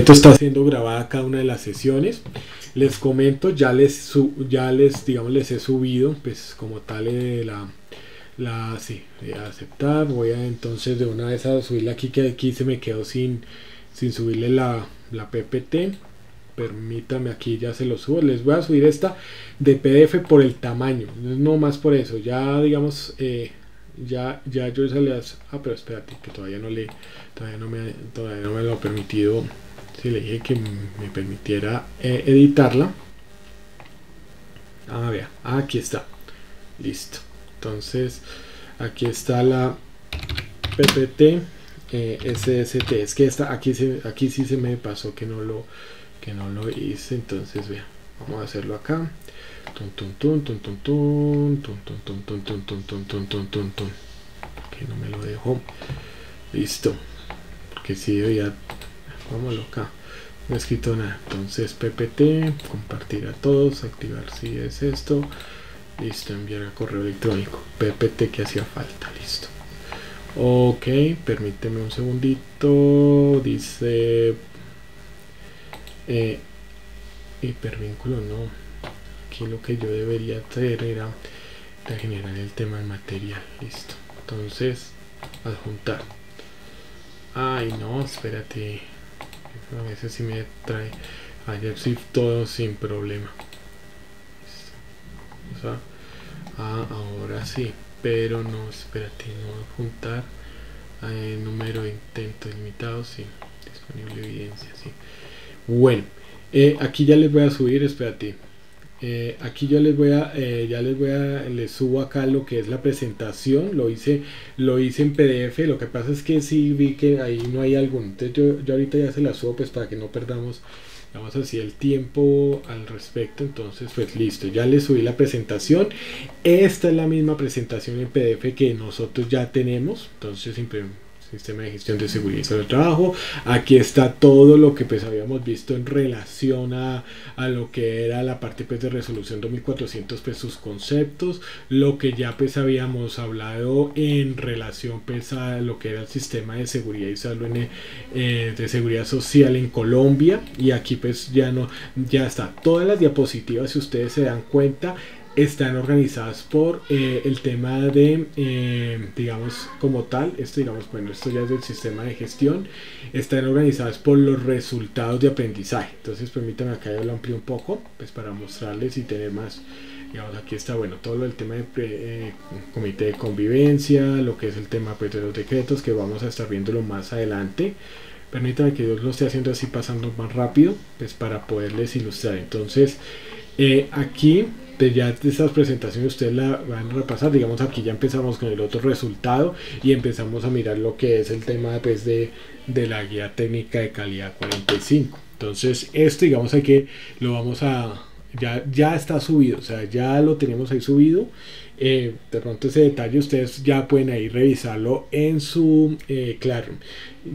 Esto está siendo grabada cada una de las sesiones. Les comento, digamos, les he subido, pues como tal, sí, voy a aceptar. Voy a entonces de una vez a subirla aquí, que aquí se me quedó sin subirle la PPT. Permítame, aquí ya se lo subo. Les voy a subir esta de PDF por el tamaño, no más por eso. Ya digamos, ya yo se las... pero espérate, que todavía no me lo ha permitido. Si le dije que me permitiera editarla. Vea, aquí está. Listo. Entonces, aquí está la PPT SST. Es que aquí sí se me pasó que no lo hice. Entonces, vea, vamos a hacerlo acá. Que no me lo dejó. Listo. Porque si ya... vámonos acá, no he escrito nada. Entonces PPT, compartir a todos, activar si es esto, listo, enviar a correo electrónico, PPT que hacía falta, listo. Ok, permíteme un segundito, dice hipervínculo, no, aquí lo que yo debería hacer era generar el tema en material, listo. Entonces adjuntar, ay no, espérate, a veces sí me trae ayer sí todo sin problema. O sea, ahora sí, pero no, espérate, no juntar número de intentos limitados, sí, disponible evidencia, sí. Bueno, aquí ya les voy a subir, espérate. Aquí yo les subo acá lo que es la presentación. Lo hice en PDF. Lo que pasa es que sí vi que ahí no hay alguno, entonces yo ahorita ya se la subo, pues para que no perdamos, vamos así, el tiempo al respecto. Entonces pues listo, ya les subí la presentación. Esta es la misma presentación en PDF que nosotros ya tenemos. Entonces sistema de gestión de seguridad y salud del trabajo. Aquí está todo lo que pues habíamos visto en relación a lo que era la parte pues de resolución 2400, pues sus conceptos, lo que ya pues habíamos hablado en relación pues a lo que era el sistema de seguridad y salud de seguridad social en Colombia. Y aquí pues ya está, todas las diapositivas, si ustedes se dan cuenta, están organizadas por el tema de, digamos, como tal, esto ya es del sistema de gestión, están organizadas por los resultados de aprendizaje. Entonces permítanme acá yo lo amplío un poco, pues para mostrarles y tener más, digamos, aquí está, bueno, todo el tema de comité de convivencia, lo que es el tema pues de los decretos, que vamos a estar viéndolo más adelante. Permítanme que yo lo esté haciendo así, pasando más rápido, pues para poderles ilustrar. Entonces, aquí ya de estas presentaciones ustedes la van a repasar. Digamos, aquí ya empezamos con el otro resultado y empezamos a mirar lo que es el tema pues de la guía técnica de calidad 45. Entonces esto, digamos, lo vamos a, ya está subido, o sea, ya lo tenemos ahí subido. De pronto ese detalle ustedes ya pueden ahí revisarlo en su claro.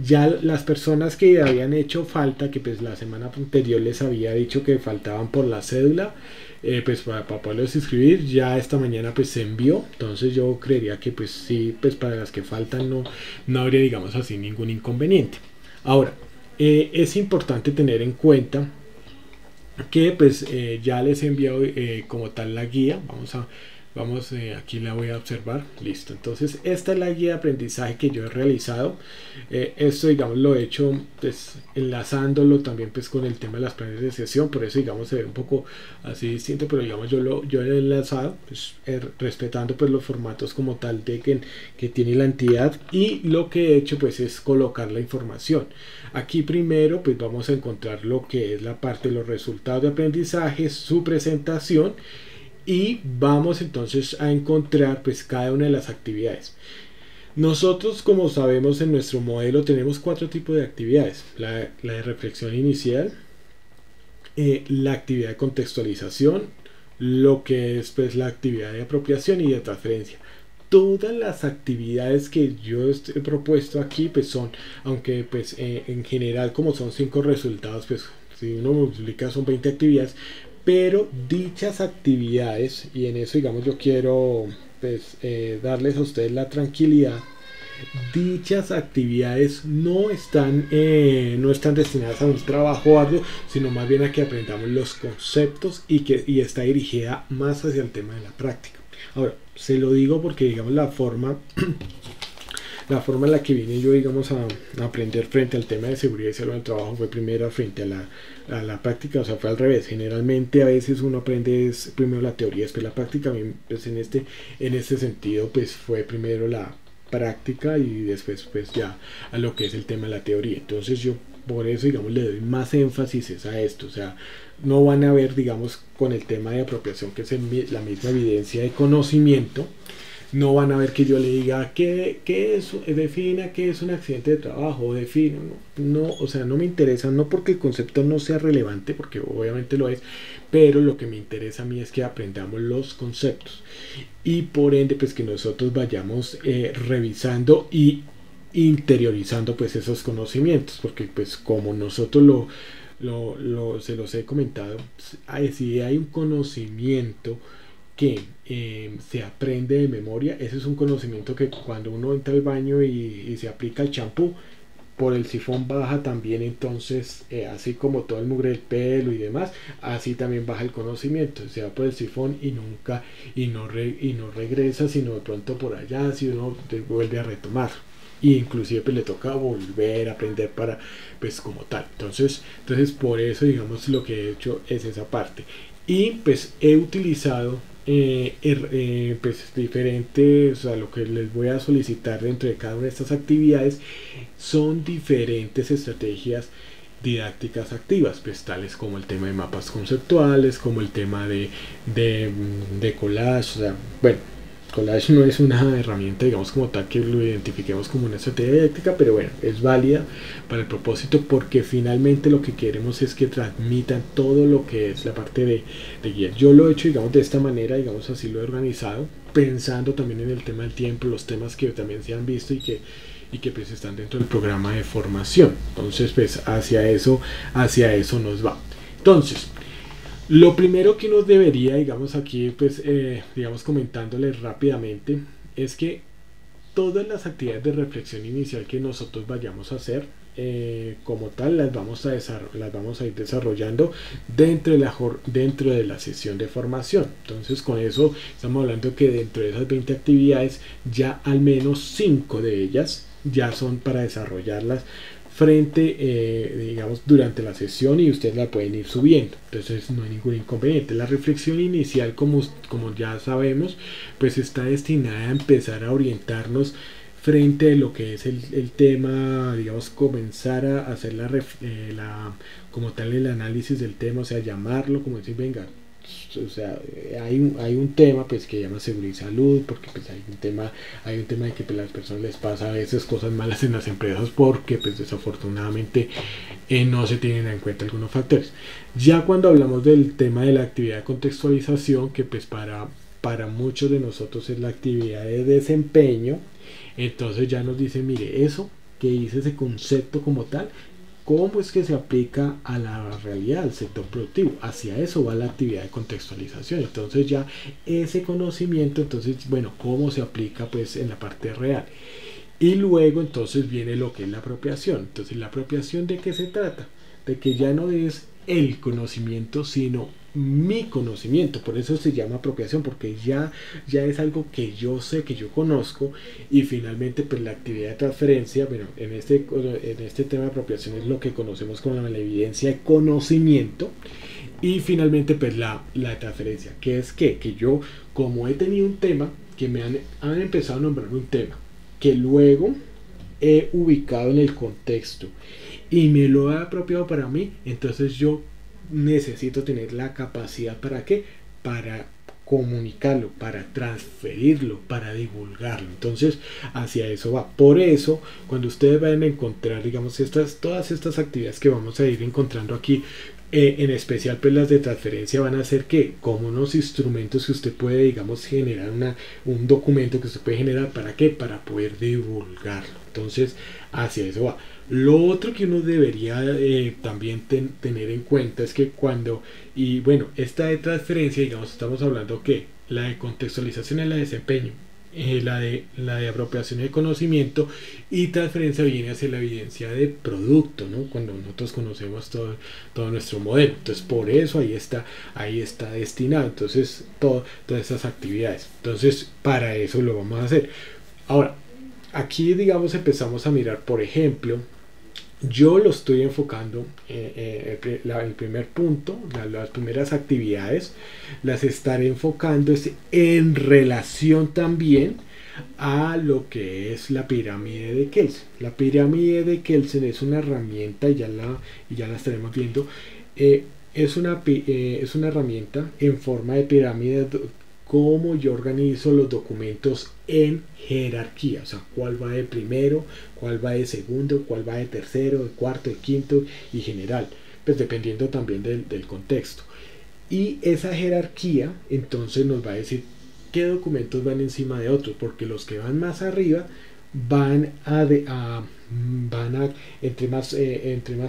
Ya las personas que habían hecho falta, que pues la semana anterior les había dicho que faltaban por la cédula, pues para poderlos inscribir, ya esta mañana pues se envió. Entonces yo creería que pues sí, pues para las que faltan no habría, digamos así, ningún inconveniente. Ahora, es importante tener en cuenta que pues ya les he enviado como tal la guía. Aquí la voy a observar, listo. Entonces esta es la guía de aprendizaje que yo he realizado. Esto, digamos, lo he hecho pues enlazándolo también pues con el tema de las planes de sesión, por eso, digamos, se ve un poco así distinto, pero digamos yo he enlazado pues, respetando pues los formatos como tal de que tiene la entidad. Y lo que he hecho pues es colocar la información. Aquí primero pues vamos a encontrar lo que es la parte de los resultados de aprendizaje, su presentación, y vamos entonces a encontrar pues cada una de las actividades. Nosotros, como sabemos, en nuestro modelo tenemos 4 tipos de actividades: la de reflexión inicial, la actividad de contextualización, lo que es pues la actividad de apropiación y de transferencia. Todas las actividades que yo he propuesto aquí pues son, aunque pues en general como son 5 resultados, pues si uno multiplica son 20 actividades, pero dichas actividades, y en eso digamos yo quiero pues darles a ustedes la tranquilidad dichas actividades no están destinadas a un trabajo arduo, sino más bien a que aprendamos los conceptos y está dirigida más hacia el tema de la práctica. Ahora, se lo digo porque, digamos, la forma en la que vine yo, digamos, a aprender frente al tema de seguridad y salud del trabajo fue primero frente a la práctica, o sea, fue al revés. Generalmente a veces uno aprende primero la teoría, después la práctica. A mí, pues, en este sentido, pues fue primero la práctica y después pues ya a lo que es el tema de la teoría. Entonces yo por eso, digamos, le doy más énfasis a esto. O sea, no van a ver, digamos, con el tema de apropiación, que es la misma evidencia de conocimiento, no van a ver que yo le diga que defina qué es un accidente de trabajo, defino, no, o sea, no me interesa, no porque el concepto no sea relevante, porque obviamente lo es, pero lo que me interesa a mí es que aprendamos los conceptos y por ende pues que nosotros vayamos revisando y interiorizando pues esos conocimientos, porque pues como nosotros se los he comentado, si hay un conocimiento que se aprende de memoria, ese es un conocimiento que cuando uno entra al baño y se aplica el champú, por el sifón baja también. Entonces así como todo el mugre del pelo y demás, así también baja el conocimiento, se va por el sifón y no regresa, sino de pronto por allá, si uno vuelve a retomar, y inclusive pues le toca volver a aprender para pues como tal. Entonces por eso, digamos, lo que he hecho es esa parte, y pues he utilizado pues diferentes, o sea, lo que les voy a solicitar dentro de cada una de estas actividades son diferentes estrategias didácticas activas, pues tales como el tema de mapas conceptuales, como el tema de collage. O sea, bueno, collage no es una herramienta, digamos, como tal que lo identifiquemos como una estrategia didáctica, pero bueno, es válida para el propósito, porque finalmente lo que queremos es que transmitan todo lo que es la parte de guía. Yo lo he hecho, digamos, de esta manera, digamos, así lo he organizado, pensando también en el tema del tiempo, los temas que también se han visto y que pues están dentro del programa de formación. Entonces pues hacia eso nos va. Entonces, lo primero que uno debería, digamos, aquí pues digamos, comentándoles rápidamente, es que todas las actividades de reflexión inicial que nosotros vayamos a hacer, como tal, las vamos a ir desarrollando dentro de la sesión de formación. Entonces con eso estamos hablando que dentro de esas 20 actividades, ya al menos 5 de ellas ya son para desarrollarlas digamos, durante la sesión, y ustedes la pueden ir subiendo. Entonces no hay ningún inconveniente. La reflexión inicial, como ya sabemos, pues está destinada a empezar a orientarnos frente a lo que es el tema, digamos, comenzar a hacer como tal el análisis del tema, o sea, llamarlo, como decir, venga, o sea, hay un tema pues que llama seguridad y salud, porque pues hay un tema de que pues, a las personas les pasa a veces cosas malas en las empresas, porque pues desafortunadamente no se tienen en cuenta algunos factores. Ya cuando hablamos del tema de la actividad de contextualización, que pues para muchos de nosotros es la actividad de desempeño, entonces ya nos dice, mire, eso que dice ese concepto como tal, ¿cómo es que se aplica a la realidad, al sector productivo? Hacia eso va la actividad de contextualización. Entonces ya ese conocimiento, entonces, bueno, ¿cómo se aplica pues en la parte real? Y luego entonces viene lo que es la apropiación. Entonces, ¿la apropiación de qué se trata? De que ya no es el conocimiento, sino mi conocimiento. Por eso se llama apropiación, porque ya es algo que yo sé, que yo conozco. Y finalmente pues la actividad de transferencia, bueno, en este tema de apropiación es lo que conocemos como la evidencia de conocimiento. Y finalmente pues la transferencia, que es que yo, como he tenido un tema, que me han empezado a nombrarme un tema, que luego he ubicado en el contexto y me lo he apropiado para mí, entonces yo necesito tener la capacidad, ¿para qué? Para comunicarlo, para transferirlo, para divulgarlo. Entonces hacia eso va. Por eso cuando ustedes vayan a encontrar, digamos, todas estas actividades que vamos a ir encontrando aquí, en especial pues las de transferencia, van a ser que como unos instrumentos que usted puede, digamos, generar un documento que usted puede generar, ¿para qué? Para poder divulgarlo. Entonces hacia eso va. Lo otro que uno debería también tener en cuenta es que esta de transferencia, digamos, estamos hablando que la de contextualización es la de desempeño, la de apropiación de conocimiento, y transferencia viene hacia la evidencia de producto, ¿no? Cuando nosotros conocemos todo nuestro modelo. Entonces por eso ahí está destinado entonces todas esas actividades. Entonces para eso lo vamos a hacer. Ahora, aquí digamos empezamos a mirar, por ejemplo, yo lo estoy enfocando, el primer punto, las primeras actividades, las estaré enfocando en relación también a lo que es la pirámide de Kelsen. La pirámide de Kelsen es una herramienta, y ya la estaremos viendo, es una herramienta en forma de pirámide, cómo yo organizo los documentos en jerarquía, o sea, cuál va de primero, cuál va de segundo, cuál va de tercero, de cuarto, de quinto y general, pues dependiendo también del contexto. Y esa jerarquía entonces nos va a decir qué documentos van encima de otros, porque los que van más arriba van a entre más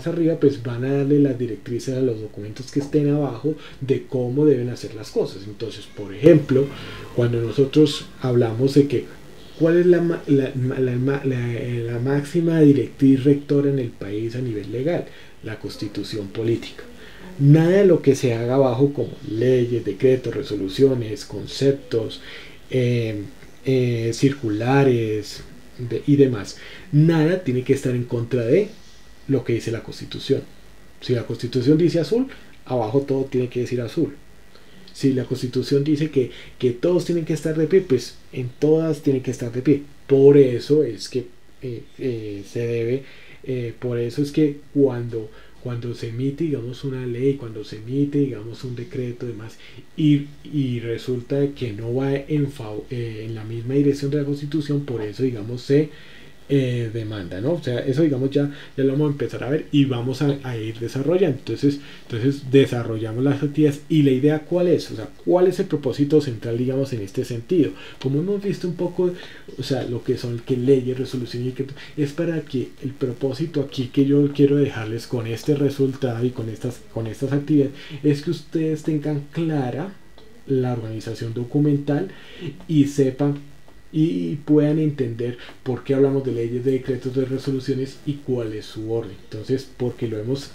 arriba, pues van a darle las directrices a los documentos que estén abajo de cómo deben hacer las cosas. Entonces, por ejemplo, cuando nosotros hablamos de que cuál es la máxima directriz rectora en el país a nivel legal, la Constitución política. Nada de lo que se haga abajo, como leyes, decretos, resoluciones, conceptos, circulares y demás, nada tiene que estar en contra de lo que dice la Constitución. Si la Constitución dice azul, abajo todo tiene que decir azul. Si la Constitución dice que todos tienen que estar de pie, pues en todas tienen que estar de pie. Por eso es que por eso es que cuando se emite, digamos, una ley, cuando se emite, digamos, un decreto, demás, y resulta que no va en la misma dirección de la Constitución, por eso, digamos, se demanda, ¿no? O sea, eso, digamos, ya lo vamos a empezar a ver y vamos a ir desarrollando. Entonces desarrollamos las actividades, y la idea, ¿cuál es? O sea, ¿cuál es el propósito central, digamos, en este sentido? Como hemos visto un poco, o sea, lo que son leyes, resoluciones, es para que el propósito aquí que yo quiero dejarles con este resultado y con estas actividades es que ustedes tengan clara la organización documental y sepan y puedan entender por qué hablamos de leyes, de decretos, de resoluciones y cuál es su orden. Entonces, porque lo hemos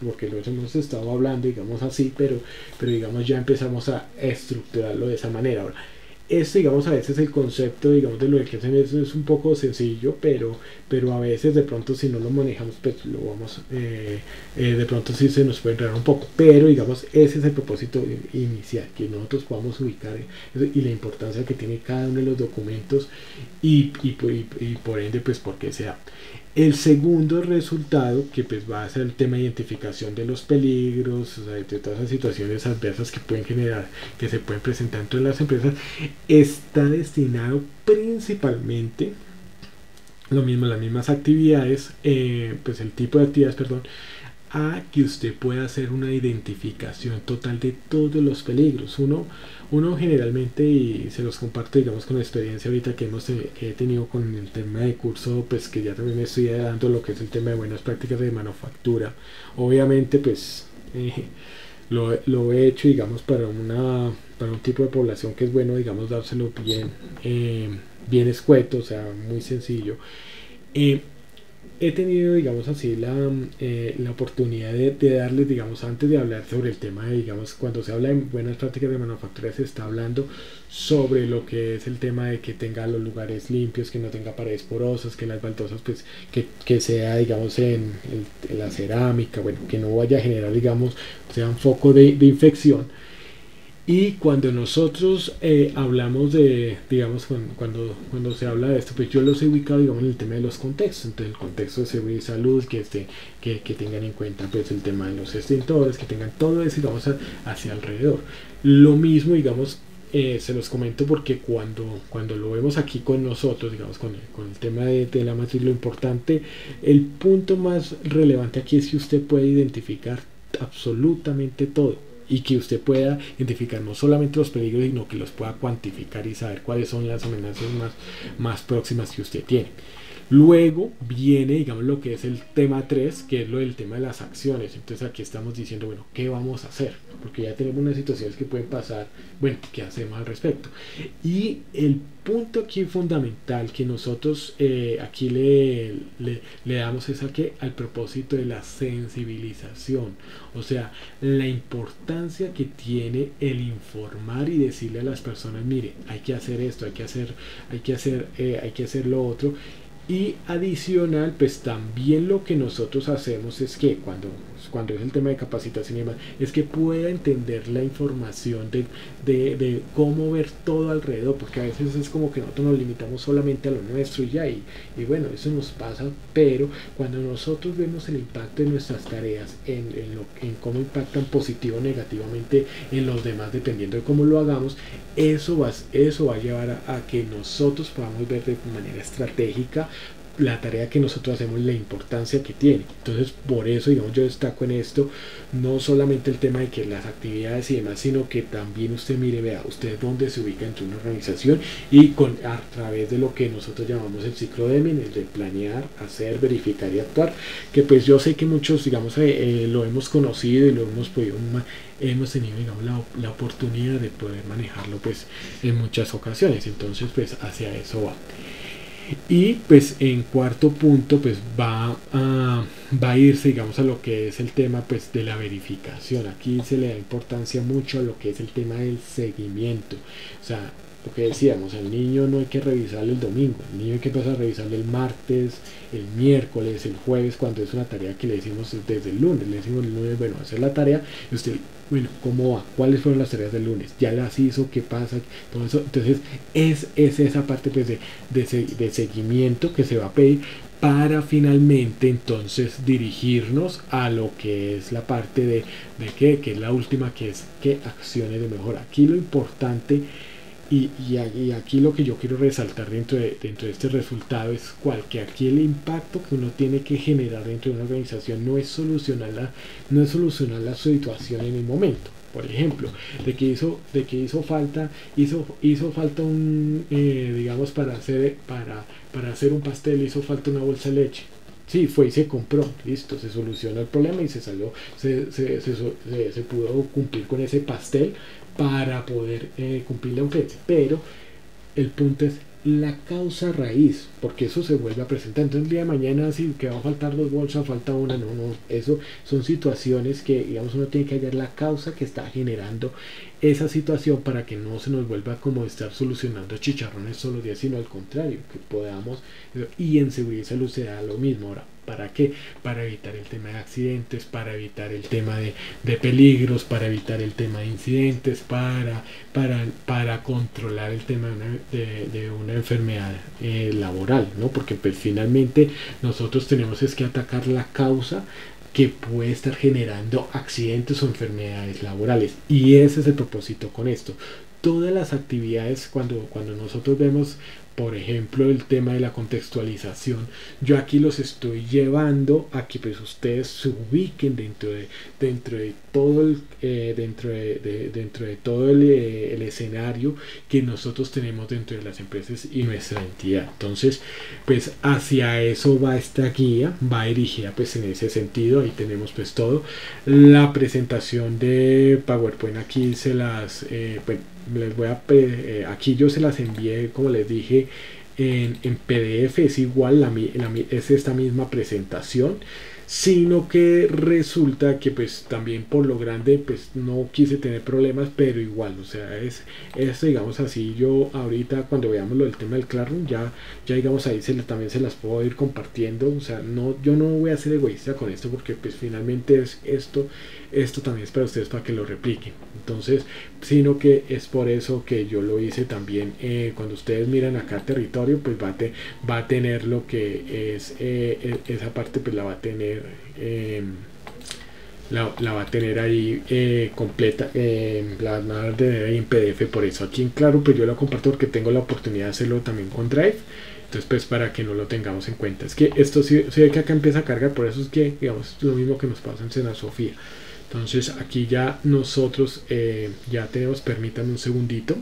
estado hablando, digamos así, pero digamos ya empezamos a estructurarlo de esa manera. Ahora, digamos, a veces el concepto, digamos, de lo que hacen es un poco sencillo, pero a veces de pronto si no lo manejamos, pues lo vamos, de pronto sí se nos puede enredar un poco, pero digamos, ese es el propósito inicial, que nosotros podamos ubicar y la importancia que tiene cada uno de los documentos y por ende, pues, por qué se da. El segundo resultado, que pues va a ser el tema de identificación de los peligros, o sea, de todas las situaciones adversas que pueden generar, que se pueden presentar dentro de las empresas, está destinado principalmente, lo mismo, las mismas actividades, pues el tipo de actividades, perdón, a que usted pueda hacer una identificación total de todos los peligros. Uno generalmente, y se los comparto, digamos, con la experiencia ahorita que he tenido con el tema de curso, pues que ya también me estoy dando lo que es el tema de buenas prácticas de manufactura. Obviamente, pues lo he hecho, digamos, para un tipo de población que es bueno, digamos, dárselo bien escueto, o sea, muy sencillo. He tenido, digamos así, la oportunidad de darles, digamos, antes de hablar sobre el tema de, digamos, cuando se habla de buenas prácticas de manufactura, se está hablando sobre lo que es el tema de que tenga los lugares limpios, que no tenga paredes porosas, que las baldosas, pues, que sea, digamos, en la cerámica, bueno, que no vaya a generar, digamos, sea un foco de infección. Y cuando nosotros hablamos de, digamos, cuando se habla de esto, pues yo los he ubicado, digamos, en el tema de los contextos. Entonces, el contexto de seguridad y salud, que tengan en cuenta, pues, el tema de los extintores, que tengan todo eso, digamos, hacia alrededor. Lo mismo, digamos, se los comento porque cuando lo vemos aquí con nosotros, digamos, con el tema de la matriz, lo importante, el punto más relevante aquí es que usted puede identificar absolutamente todo, y que usted pueda identificar no solamente los peligros, sino que los pueda cuantificar y saber cuáles son las amenazas más próximas que usted tiene. Luego viene, digamos, lo que es el tema 3, que es lo del tema de las acciones. Entonces aquí estamos diciendo, bueno, ¿qué vamos a hacer? Porque ya tenemos unas situaciones que pueden pasar, bueno, ¿qué hacemos al respecto? Y el punto aquí fundamental que nosotros aquí le damos es al propósito de la sensibilización, o sea, la importancia que tiene el informar y decirle a las personas, mire, hay que hacer esto, hay que hacer lo otro. Y adicional, pues también lo que nosotros hacemos es que cuando es el tema de capacitación y demás, es que pueda entender la información de cómo ver todo alrededor, porque a veces es como que nosotros nos limitamos solamente a lo nuestro y ya, y bueno, eso nos pasa, pero cuando nosotros vemos el impacto de nuestras tareas en cómo impactan positivo o negativamente en los demás, dependiendo de cómo lo hagamos, eso va a llevar a que nosotros podamos ver de manera estratégica la tarea que nosotros hacemos, la importancia que tiene. Entonces, por eso, digamos, yo destaco en esto no solamente el tema de que las actividades y demás, sino que también usted mire, vea, usted dónde se ubica entre una organización y a través de lo que nosotros llamamos el ciclo Deming, el de planear, hacer, verificar y actuar, que pues yo sé que muchos, digamos, lo hemos conocido y lo hemos podido hemos tenido, digamos, la oportunidad de poder manejarlo pues en muchas ocasiones. Entonces, pues hacia eso va. Y pues en cuarto punto pues va a irse, digamos, a lo que es el tema pues de la verificación. Aquí se le da importancia mucho a lo que es el tema del seguimiento. O sea, lo que decíamos, al niño no hay que revisarle el domingo, al niño hay que empezar a revisarle el martes, el miércoles, el jueves, cuando es una tarea que le decimos desde el lunes. Le decimos el lunes, bueno, hacer la tarea, y usted, bueno, ¿cómo va? ¿Cuáles fueron las tareas del lunes? ¿Ya las hizo? ¿Qué pasa? Todo eso. Entonces es esa parte pues de seguimiento que se va a pedir para finalmente entonces dirigirnos a lo que es la parte de que es la última, que es qué acciones de mejora. Aquí lo importante y aquí lo que yo quiero resaltar dentro de este resultado es que aquí el impacto que uno tiene que generar dentro de una organización no es solucionar la situación en el momento. Por ejemplo, de que hizo falta un digamos, para hacer un pastel hizo falta una bolsa de leche. Sí, fue y se compró, listo, se solucionó el problema y se pudo cumplir con ese pastel para poder cumplir la oferta. Pero el punto es la causa raíz, porque eso se vuelve a presentar. Entonces el día de mañana, si que va a faltar 2 bolsas, falta una, no, eso son situaciones que, digamos, uno tiene que hallar la causa que está generando esa situación para que no se nos vuelva como estar solucionando chicharrones todos los días, sino al contrario, que podamos, y en seguridad y salud se da lo mismo. Ahora, ¿para qué? Para evitar el tema de accidentes, para evitar el tema de peligros, para evitar el tema de incidentes, para controlar el tema de una enfermedad laboral, ¿no? Porque pues finalmente nosotros tenemos es que atacar la causa que puede estar generando accidentes o enfermedades laborales, y ese es el propósito con esto. Todas las actividades, cuando nosotros vemos, por ejemplo, el tema de la contextualización, yo aquí los estoy llevando a que pues ustedes se ubiquen dentro de todo el escenario que nosotros tenemos dentro de las empresas y nuestra entidad. Entonces, pues hacia eso va esta guía, va dirigida pues en ese sentido. Ahí tenemos pues todo. La presentación de PowerPoint aquí se las les voy a aquí yo se las envié, como les dije, en PDF. Es igual, es esta misma presentación, sino que resulta que pues también por lo grande pues no quise tener problemas, pero igual, o sea, es digamos así. Yo ahorita cuando veamos lo del tema del Classroom, ya digamos ahí también se las puedo ir compartiendo. O sea, yo no voy a ser egoísta con esto, porque pues finalmente es esto también es para ustedes, para que lo repliquen. Entonces, sino que es por eso que yo lo hice también. Cuando ustedes miran acá territorio, pues va a tener lo que es esa parte, pues la va a tener ahí completa, la van a tener ahí en PDF. Por eso aquí en Claro pues yo lo comparto, porque tengo la oportunidad de hacerlo también con Drive. Entonces, pues para que no lo tengamos en cuenta, es que esto sí ve que acá empieza a cargar. Por eso es que, digamos, lo mismo que nos pasa en Sena Sofía. Entonces aquí ya nosotros ya tenemos, permítanme un segundito,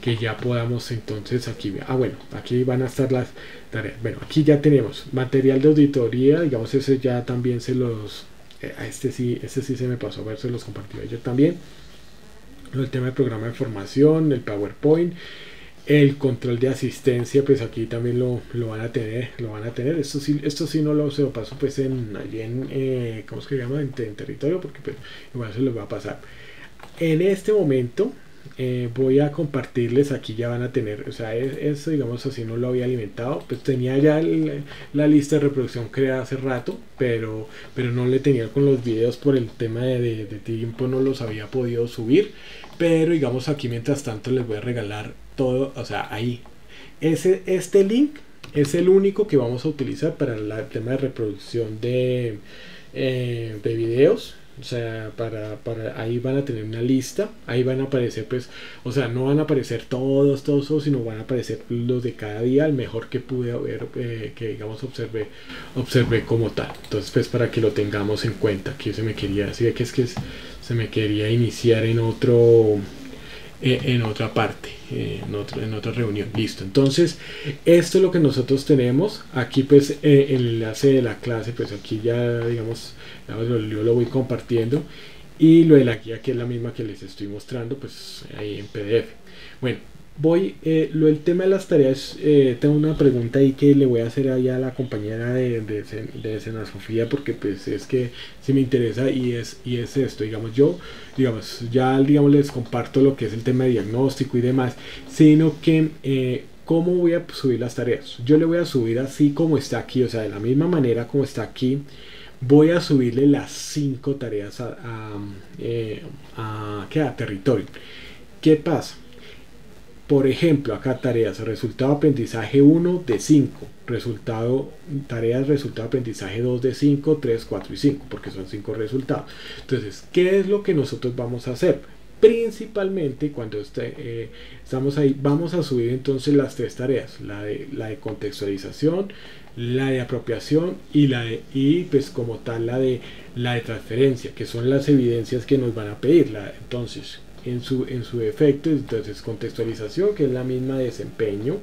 que ya podamos entonces aquí, bueno, aquí van a estar las tareas. Bueno, aquí ya tenemos material de auditoría, digamos, ese ya también se los, a este sí se me pasó a ver, se los compartí yo también. El tema del programa de formación, el PowerPoint, el control de asistencia, pues aquí también lo van a tener. Esto sí no se lo paso pues allí en ¿cómo se llama? En territorio, porque pues, igual se los va a pasar. En este momento voy a compartirles, aquí ya van a tener, o sea, eso digamos así no lo había alimentado, pues tenía ya la lista de reproducción creada hace rato, pero no le tenía con los videos por el tema de tiempo, no los había podido subir, pero digamos aquí mientras tanto les voy a regalar todo, o sea, ahí, este link es el único que vamos a utilizar para el tema de reproducción de videos. O sea, ahí van a tener una lista, ahí van a aparecer pues, o sea, no van a aparecer todos, sino van a aparecer los de cada día, el mejor que pude ver, que digamos observé como tal. Entonces pues para que lo tengamos en cuenta, que se me quería decir que se me quería iniciar en otra parte, en otra reunión. Listo, entonces esto es lo que nosotros tenemos aquí, pues el enlace de la clase, pues aquí ya digamos yo lo voy compartiendo, y lo de la guía, que es la misma que les estoy mostrando, pues ahí en PDF. Bueno, lo del tema de las tareas, tengo una pregunta ahí que le voy a hacer allá a la compañera de Sena Sofía, porque pues es que si me interesa, y es esto, digamos, ya digamos les comparto lo que es el tema de diagnóstico y demás, sino que ¿cómo voy a subir las tareas? Yo le voy a subir así como está aquí, o sea, de la misma manera como está aquí. Voy a subirle las 5 tareas a territorio. ¿Qué pasa? Por ejemplo, acá tareas, resultado de aprendizaje 1 de 5, tareas, resultado de aprendizaje 2 de 5, 3, 4 y 5, porque son 5 resultados. Entonces, ¿qué es lo que nosotros vamos a hacer? Principalmente cuando estamos ahí, vamos a subir entonces las 3 tareas, la de contextualización, la de apropiación y pues como tal la de transferencia, que son las evidencias que nos van a pedir. Entonces en su efecto, entonces contextualización, que es la misma de desempeño,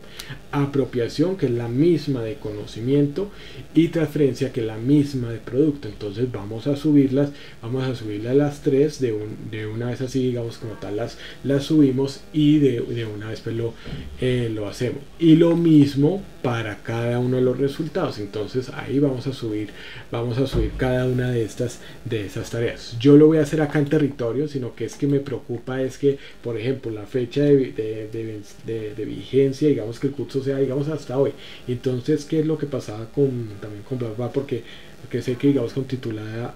apropiación, que es la misma de conocimiento, y transferencia, que es la misma de producto. Entonces vamos a subirlas las 3 de una vez, así digamos como tal las subimos, y de una vez pues lo hacemos, y lo mismo para cada uno de los resultados. Entonces ahí vamos a subir cada una de esas tareas. Yo lo voy a hacer acá en territorio, sino que es que me preocupa es que, por ejemplo, la fecha de vigencia, digamos que el curso sea, digamos, hasta hoy. Entonces, ¿qué es lo que pasaba también con Blackboard? Porque sé que, digamos, con titulada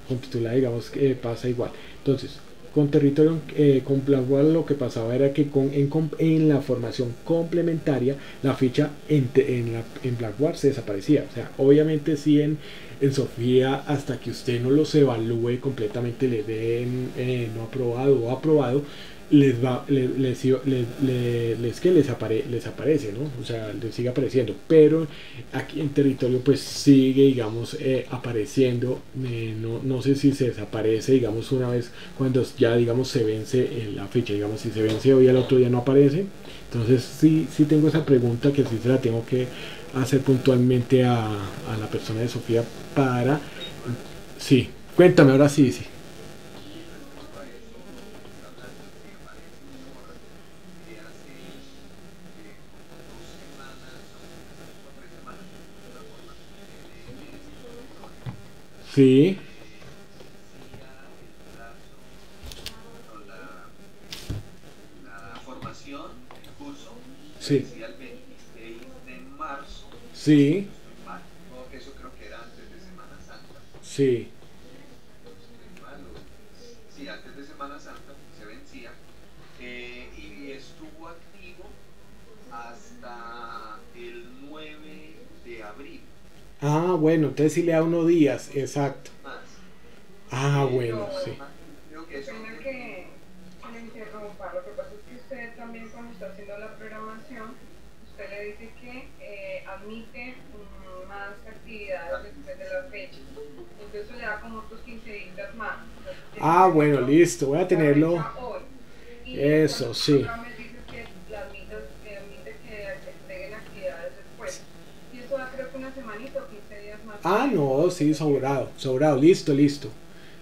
digamos, pasa igual. Entonces, con territorio, con Blackboard, lo que pasaba era que en la formación complementaria, la ficha en Blackboard se desaparecía. O sea, obviamente sí en Sofía, hasta que usted no los evalúe completamente, le den no aprobado o aprobado, les aparece, ¿no? O sea, les sigue apareciendo, pero aquí en territorio pues sigue, digamos, apareciendo. No sé si se desaparece, digamos, una vez cuando ya, digamos, se vence la fecha, digamos, si se vence hoy, al otro día no aparece. Entonces sí tengo esa pregunta, que sí se la tengo que hacer puntualmente a la persona de Sofía para... Sí, cuéntame ahora. Sí. Sí, sí, sí, sí. Ah, bueno, entonces sí le da unos días, exacto. Ah, bueno, sí. Pena que le interrumpa. Lo que pasa es que usted también, cuando está haciendo la programación, usted le dice que admite más actividades después de la fecha. Entonces eso le da como otros 15 días más. Ah, bueno, listo, voy a tenerlo. Hoy. Y Eso, sí. acá me dice que la admite Ah, no, sí, sobrado, sobrado, listo, listo,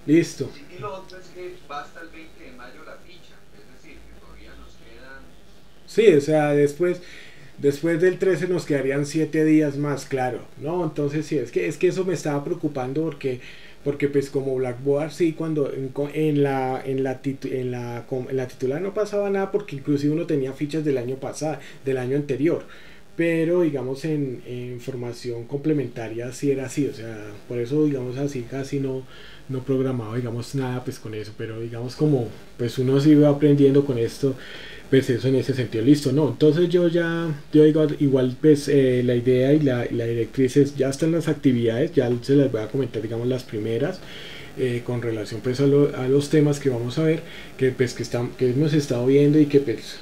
listo. Sí, y lo otro es que va hasta el 20 de mayo la ficha, es decir, que todavía nos quedan... Sí, o sea, después del 13 nos quedarían 7 días más, claro, ¿no? Entonces sí, es que eso me estaba preocupando porque pues como Blackboard sí, cuando en la titular no pasaba nada porque inclusive uno tenía fichas del año pasado, del año anterior. Pero digamos en formación complementaria sí era así, o sea, por eso digamos así casi no programaba digamos nada pues con eso, pero digamos como pues uno sí iba aprendiendo con esto, pues eso en ese sentido, listo, ¿no? Entonces yo digo, igual pues la idea y la directriz es, ya están las actividades, ya se las voy a comentar, digamos, las primeras, con relación pues a los temas que vamos a ver, que pues que hemos estado viendo y que pues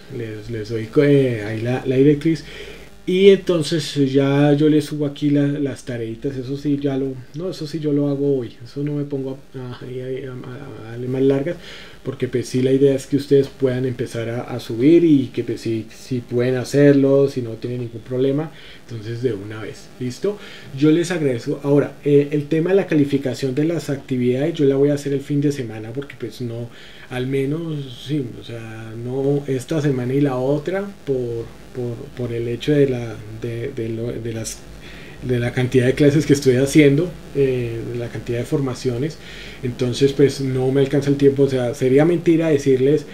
les doy ahí la directriz. Y entonces ya yo le subo aquí las tareitas, eso sí ya no, eso sí yo lo hago hoy, eso no me pongo a darle más largas, porque pues sí la idea es que ustedes puedan empezar a subir y que pues sí pueden hacerlo, si no tienen ningún problema, entonces de una vez, ¿listo? Yo les agradezco. Ahora, el tema de la calificación de las actividades yo la voy a hacer el fin de semana, porque pues no, al menos, sí, o sea, no esta semana y la otra por el hecho de la cantidad de clases que estoy haciendo, de la cantidad de formaciones, entonces pues no me alcanza el tiempo, o sea, sería mentira decirles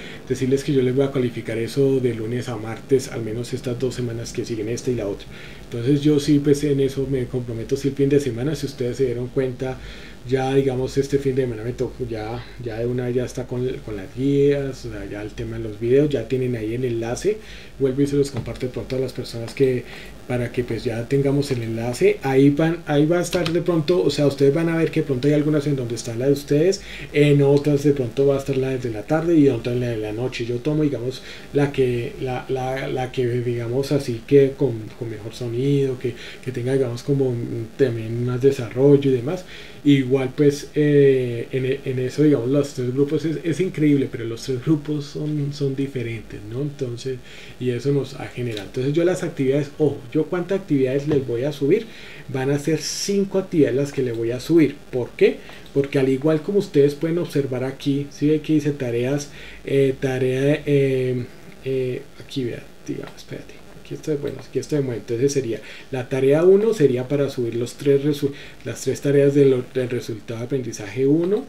que yo les voy a calificar eso de lunes a martes, al menos estas 2 semanas que siguen, esta y la otra. Entonces yo sí pues en eso me comprometo, sí, el fin de semana, si ustedes se dieron cuenta, ya digamos este fin de semana me tocó, ya de una vez ya está con las guías, o sea, ya el tema de los videos, ya tienen ahí el enlace, vuelvo y se los comparto de pronto a las personas que, para que pues ya tengamos el enlace, ahí va a estar de pronto, o sea, ustedes van a ver que de pronto hay algunas en donde está la de ustedes, en otras de pronto va a estar la de la tarde y otras la de la noche. Yo tomo digamos la que digamos así que con mejor sonido, que tenga digamos como también más desarrollo y demás. Igual pues en eso digamos los 3 grupos es increíble, pero los 3 grupos son diferentes, ¿no? Entonces, y eso nos ha generado. Entonces yo las actividades, yo cuántas actividades les voy a subir, van a ser 5 actividades las que les voy a subir. ¿Por qué? Porque al igual como ustedes pueden observar aquí, si aquí dice tareas, aquí vean, digamos, espérate. Aquí estoy bueno, entonces sería la tarea 1 sería para subir las 3 tareas del resultado de aprendizaje 1,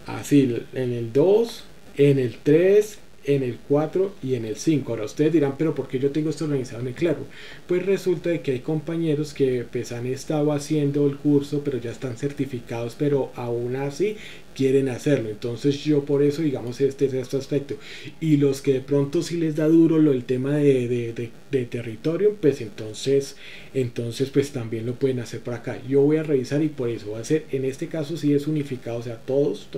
así en el 2, en el 3, en el 4 y en el 5. Ahora ustedes dirán, pero ¿por qué yo tengo esto organizado en el Claro? Pues resulta de que hay compañeros que pues han estado haciendo el curso, pero ya están certificados, pero aún así quieren hacerlo. Entonces yo por eso digamos este aspecto. Y los que de pronto sí les da duro el tema de territorio, pues entonces pues también lo pueden hacer por acá. Yo voy a revisar y por eso va a ser, en este caso sí es unificado, o sea, todos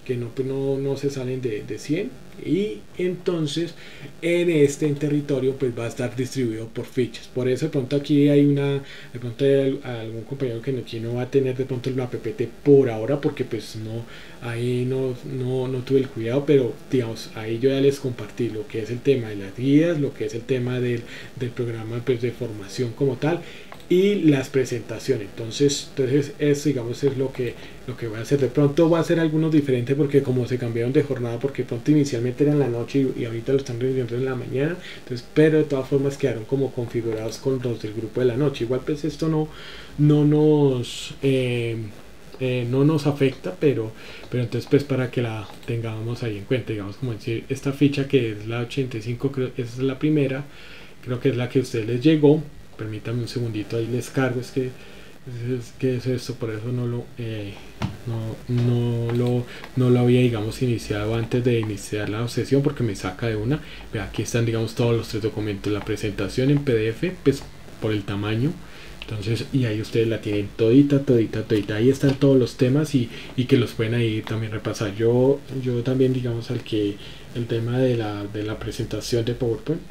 que no se salen de 100. Y entonces en territorio pues va a estar distribuido por fichas. Por eso de pronto aquí hay de pronto hay algún compañero que aquí no va a tener de pronto el PPT por ahora, porque pues ahí no tuve el cuidado, pero digamos ahí yo ya les compartí lo que es el tema de las guías, lo que es el tema del programa pues, de formación como tal, y las presentaciones. Entonces eso digamos es lo que voy a hacer. De pronto va a ser algunos diferentes porque como se cambiaron de jornada, porque de pronto inicialmente era en la noche y ahorita lo están realizando en la mañana, entonces, pero de todas formas quedaron como configurados con los del grupo de la noche. Igual pues esto no nos afecta, pero entonces pues para que la tengamos ahí en cuenta, digamos como decir, esta ficha que es la 85, creo que es la primera, creo que es la que a ustedes les llegó. Permítanme un segundito, ahí les cargo, es esto, por eso no lo había digamos iniciado antes de iniciar la sesión, porque me saca de una. Ve, aquí están digamos todos los 3 documentos, la presentación en PDF pues por el tamaño, entonces, y ahí ustedes la tienen todita, ahí están todos los temas y que los pueden ahí también repasar. Yo también digamos el tema de la presentación de PowerPoint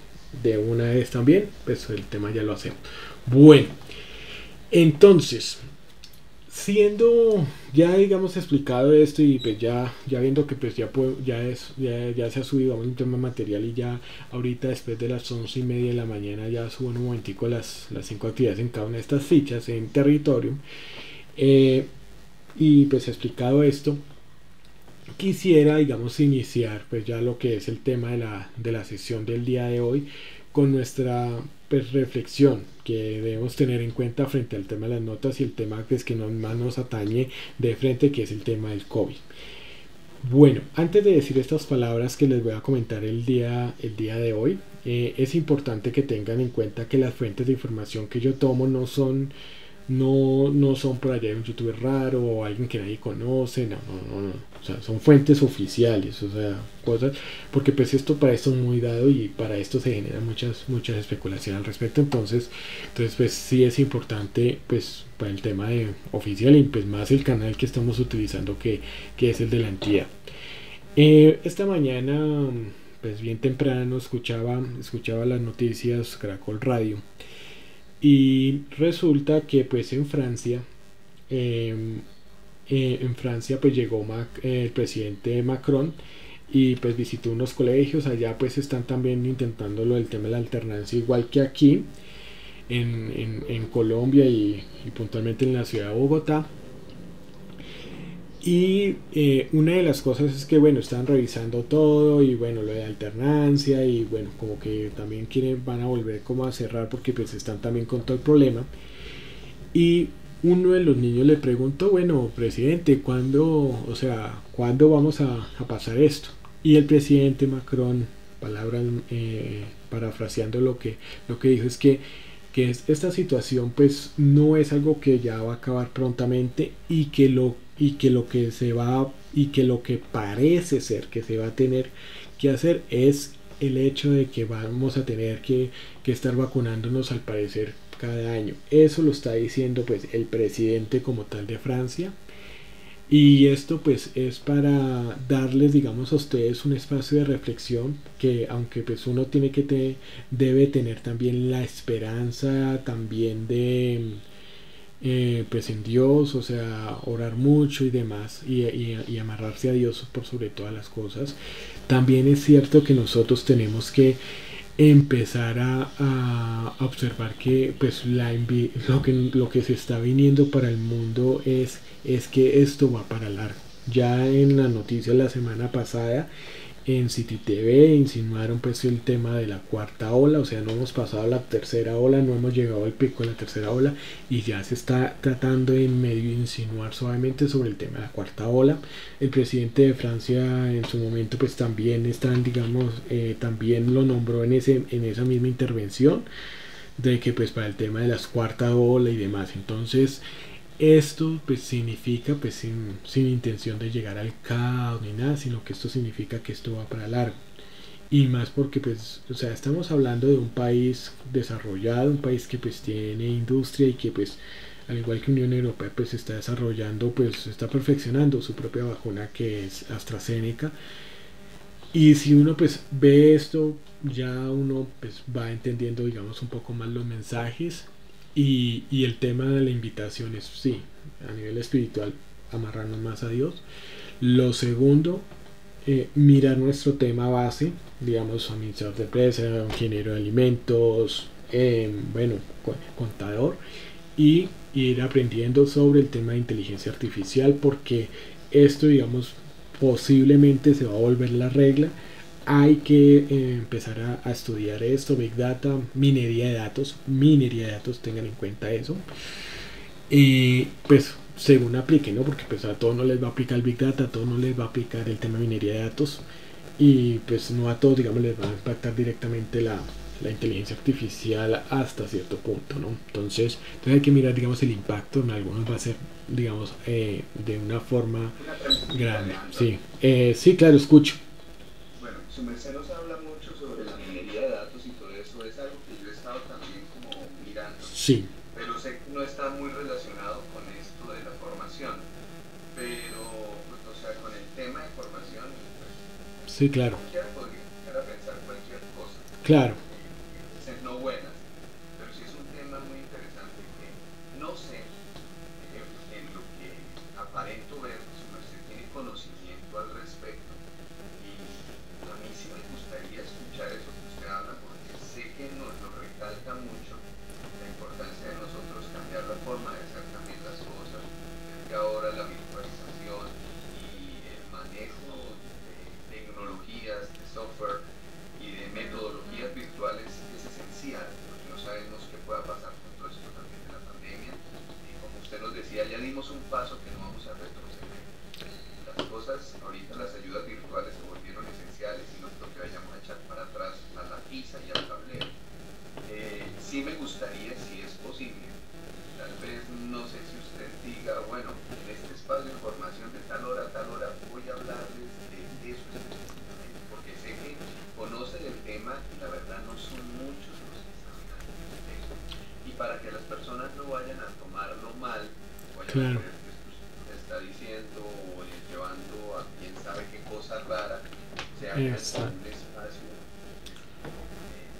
de una vez también, pues el tema ya lo hacemos. Bueno, entonces siendo ya digamos explicado esto y pues ya viendo que pues ya se ha subido un tema material y ya ahorita después de las 11:30 de la mañana ya subo un momentico las 5 actividades en cada una de estas fichas en territorio, y pues explicado esto, quisiera digamos iniciar pues ya lo que es el tema de la sesión del día de hoy con nuestra pues, reflexión que debemos tener en cuenta frente al tema de las notas y el tema pues, que más nos atañe de frente, que es el tema del COVID. Bueno, antes de decir estas palabras que les voy a comentar el día de hoy, es importante que tengan en cuenta que las fuentes de información que yo tomo no son por allá de un youtuber raro o alguien que nadie conoce, no. O sea, son fuentes oficiales, o sea, cosas, porque pues para esto es muy dado y para esto se generan muchas especulaciones al respecto. Entonces pues sí es importante pues para el tema de oficial y pues más el canal que estamos utilizando que es el de la entidad. Esta mañana pues bien temprano escuchaba las noticias Caracol Radio. Y resulta que pues en Francia pues llegó el presidente Macron y pues visitó unos colegios. Allá pues están también intentando lo del tema de la alternancia igual que aquí en Colombia y puntualmente en la ciudad de Bogotá. Y una de las cosas es que bueno, están revisando todo y bueno, lo de alternancia y bueno, como que también van a volver como a cerrar porque pues están también con todo el problema. Y uno de los niños le preguntó, bueno, presidente, ¿cuándo vamos a pasar esto? Y el presidente Macron, parafraseando lo que dijo, es que esta situación pues no es algo que ya va a acabar prontamente y que lo que parece ser que se va a tener que hacer es el hecho de que vamos a tener que estar vacunándonos al parecer cada año. Eso lo está diciendo pues el presidente como tal de Francia, y esto pues es para darles digamos a ustedes un espacio de reflexión que aunque pues uno debe tener también la esperanza también de pues en Dios, o sea, orar mucho y demás y amarrarse a Dios por sobre todas las cosas. También es cierto que nosotros tenemos que empezar a observar que pues lo que se está viniendo para el mundo es que esto va para largo. Ya en la noticia la semana pasada en City TV insinuaron pues el tema de la cuarta ola, o sea, no hemos pasado la tercera ola, no hemos llegado al pico de la tercera ola y ya se está tratando de medio insinuar suavemente sobre el tema de la cuarta ola. El presidente de Francia en su momento pues también también lo nombró en esa misma intervención de que pues para el tema de las cuarta ola y demás. Entonces esto pues significa pues sin intención de llegar al caos ni nada, sino que esto significa que esto va para largo, y más porque pues o sea estamos hablando de un país desarrollado, un país que pues tiene industria y que pues al igual que Unión Europea pues está desarrollando, pues está perfeccionando su propia vacuna que es AstraZeneca. Y si uno pues ve esto, ya uno pues va entendiendo digamos un poco más los mensajes y el tema de la invitación es sí, a nivel espiritual, amarrarnos más a Dios. Lo segundo, mirar nuestro tema base, digamos, administrador de empresa, ingeniero de alimentos, contador, y ir aprendiendo sobre el tema de inteligencia artificial, porque esto digamos posiblemente se va a volver la regla. Hay que empezar a estudiar esto, Big Data, minería de datos, tengan en cuenta eso. Y pues según aplique, ¿no? Porque pues a todos no les va a aplicar el Big Data, a todos no les va a aplicar el tema de minería de datos, y pues no a todos digamos les va a impactar directamente la inteligencia artificial hasta cierto punto, ¿no? Entonces hay que mirar digamos el impacto, en algunos va a ser digamos de una forma grande. Sí, sí, claro, escucho. Su merced nos habla mucho sobre la minería de datos y todo eso, es algo que yo he estado también como mirando. Sí. Pero sé que no está muy relacionado con esto de la formación, pero, pues, o sea, con el tema de formación, pues, sí, claro. Cualquiera podría llegar a pensar cualquier cosa. Claro. No buenas, pero sí es un tema muy interesante que no sé en lo Claro. está diciendo o llevando a quién sabe qué cosa rara, se haga en un Exacto. espacio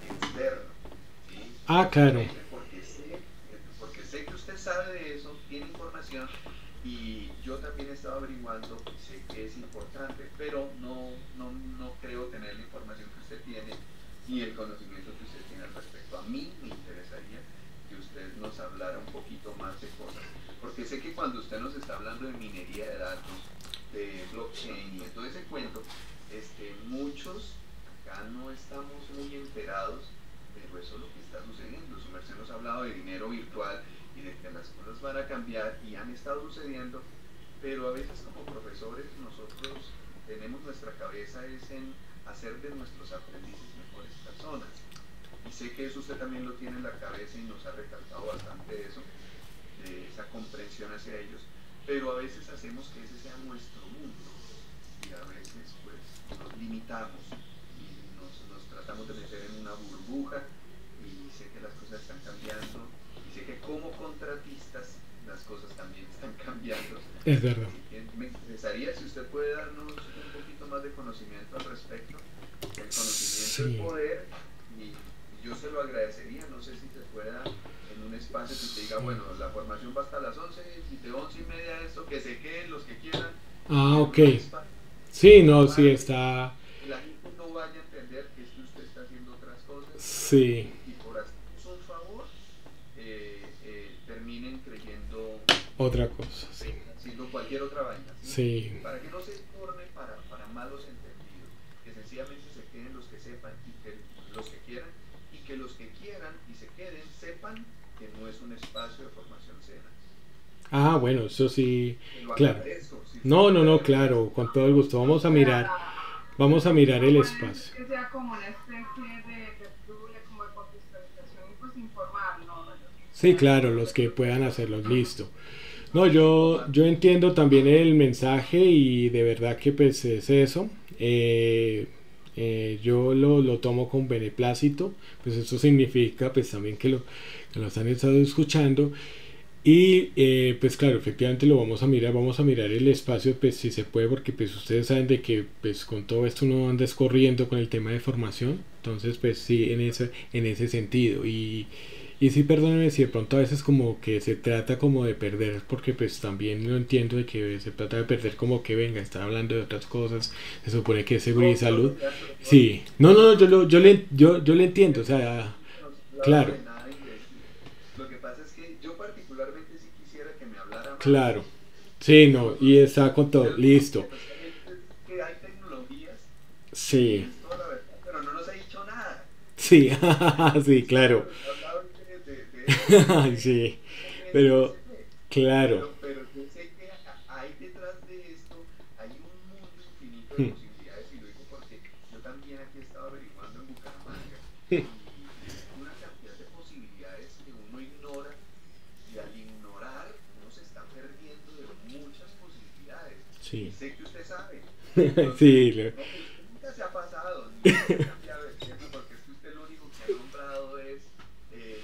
externo, ¿sí? Ah, claro. Porque sé que usted sabe de eso, tiene información y yo también he estado averiguando y sé que es importante, pero no creo tener la información que usted tiene ni el conocimiento que usted tiene al respecto. A mí me interesaría que usted nos hablara un poquito más de cosas, porque sé que cuando usted nos está hablando de minería de datos, de blockchain y de todo ese cuento, muchos acá no estamos muy enterados, pero eso es lo que está sucediendo. Su merced nos ha hablado de dinero virtual y de que las cosas van a cambiar y han estado sucediendo, pero a veces como profesores nosotros tenemos nuestra cabeza es en hacer de nuestros aprendices mejores personas. Y sé que eso usted también lo tiene en la cabeza y nos ha recalcado bastante eso, de esa comprensión hacia ellos, pero a veces hacemos que ese sea nuestro mundo y a veces pues nos limitamos y nos tratamos de meter en una burbuja y sé que las cosas están cambiando y sé que como contratistas las cosas también están cambiando. Es verdad. Así que me interesaría si usted puede darnos un poquito más de conocimiento al respecto. El conocimiento es Sí. poder y yo se lo agradecería, no sé si se pueda en un espacio que usted diga, bueno, la formación va hasta las 11 y de 11:30 esto, que se queden los que quieran. Ah, ok. Un espacio Sí, no, sí para está. que la gente no vaya a entender que es que usted está haciendo otras cosas Sí, y por hacernos un favor terminen creyendo otra cosa, sí. haciendo cualquier otra vaina, ¿sí? Sí. Para que no se torne para malos entendidos, que sencillamente se queden los que sepan y que los que quieran y que los que quieran y se queden sepan que no es un espacio de formación cena. Ah, bueno, eso sí, Te lo claro. agradezco, si usted No, no, puede no, agregar eso. claro, con todo el gusto. O sea, Vamos a mirar no el puede decir espacio. que sea como una especie de tertulia, como de contextualización y pues informar, ¿no? Sí, claro, los que puedan hacerlo, listo. No, Informar. yo entiendo también el mensaje y de verdad que pues es eso. Yo lo tomo con beneplácito, pues eso significa pues también que los han estado escuchando. Y pues claro, efectivamente lo vamos a mirar el espacio, pues si se puede, porque pues ustedes saben de que pues con todo esto uno anda corriendo con el tema de formación, entonces pues sí, en ese sentido. Y sí, perdónenme si de pronto a veces como que se trata como de perder, porque pues también lo entiendo de que se trata de perder como que venga, está hablando de otras cosas, se supone que es seguridad y No, salud. pero ya, Sí, no, no, no, yo le entiendo, o sea, no se trata claro, de nada imbécil. Lo que pasa es que yo particularmente sí quisiera que me hablara más. claro. Sí, no, Nosotros, y está con todo, listo. especialmente es que hay tecnologías y Sí, es toda la verdad, pero no nos ha dicho nada. sí, sí, Usted claro. nos ha hablado de esto, yo sé Sí, que es pero ISP, claro. pero yo sé que hay detrás de esto, hay un mundo infinito de Hmm. posibilidades y lo digo porque yo también aquí he estado averiguando en Bucaramanga y hay una cantidad de posibilidades que uno ignora y al ignorar uno se está perdiendo de muchas posibilidades y Sí, sé que usted sabe, entonces sí, no, usted nunca se ha pasado, nunca se ha cambiado de tema porque es que usted lo único que ha nombrado es de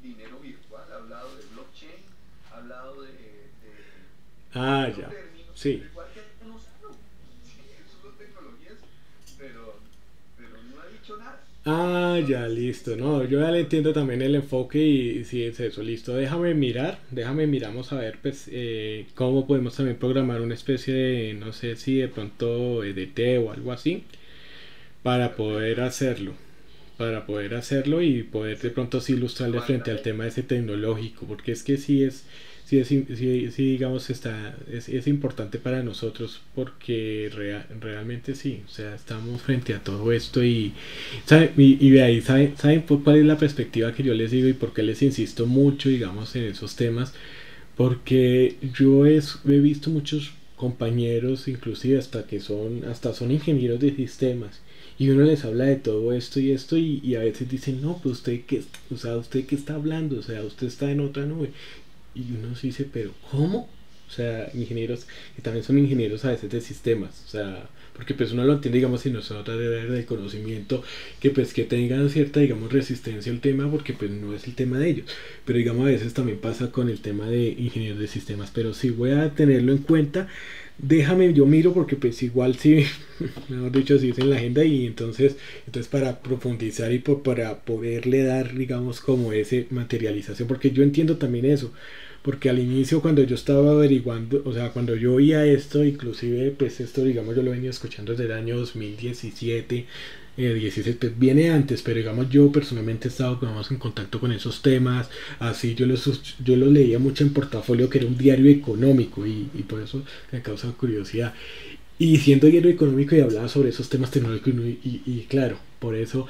dinero virtual, ha hablado de blockchain, ha hablado de ah, otros ya, términos, sí. pero igual que no usarlo. Sí, eso son tecnologías, pero no ha dicho nada. Ah, ya, Entonces, listo. No, yo ya le entiendo también el enfoque y sí es eso, listo. Miramos a ver pues cómo podemos también programar una especie de, no sé si de pronto EDT o algo así, para poder perfecto. hacerlo. Para poder hacerlo y poder de pronto sí Lo ilustrarle frente al agradezco. tema ese tecnológico, porque es que sí, digamos, es importante para nosotros porque realmente sí, o sea, estamos frente a todo esto y de ahí, ¿saben cuál es la perspectiva que yo les digo y por qué les insisto mucho, digamos, en esos temas? Porque he visto muchos compañeros, inclusive hasta son ingenieros de sistemas, y uno les habla de todo esto y a veces dicen, no, pues usted qué está hablando, o sea, usted está en otra nube. Y uno se dice, pero ¿cómo? o sea, ingenieros que también son ingenieros a veces de sistemas, o sea, porque pues uno lo entiende, digamos, si no se trata del conocimiento, que pues que tengan cierta, digamos, resistencia al tema, porque pues no es el tema de ellos, pero digamos a veces también pasa con el tema de ingenieros de sistemas, pero sí voy a tenerlo en cuenta. Déjame, yo miro porque pues igual sí, mejor dicho, sí es en la agenda y entonces para profundizar y para poderle dar, digamos, como ese materialización, porque yo entiendo también eso, porque al inicio cuando yo estaba averiguando, o sea, cuando yo oía esto, inclusive pues esto, digamos, yo lo venía escuchando desde el año 2017, 16, pues viene antes, pero digamos yo personalmente he estado, digamos, en contacto con esos temas, así yo los leía mucho en Portafolio, que era un diario económico y por eso me causa curiosidad. Y siendo diario económico y hablaba sobre esos temas tecnológicos y claro, por eso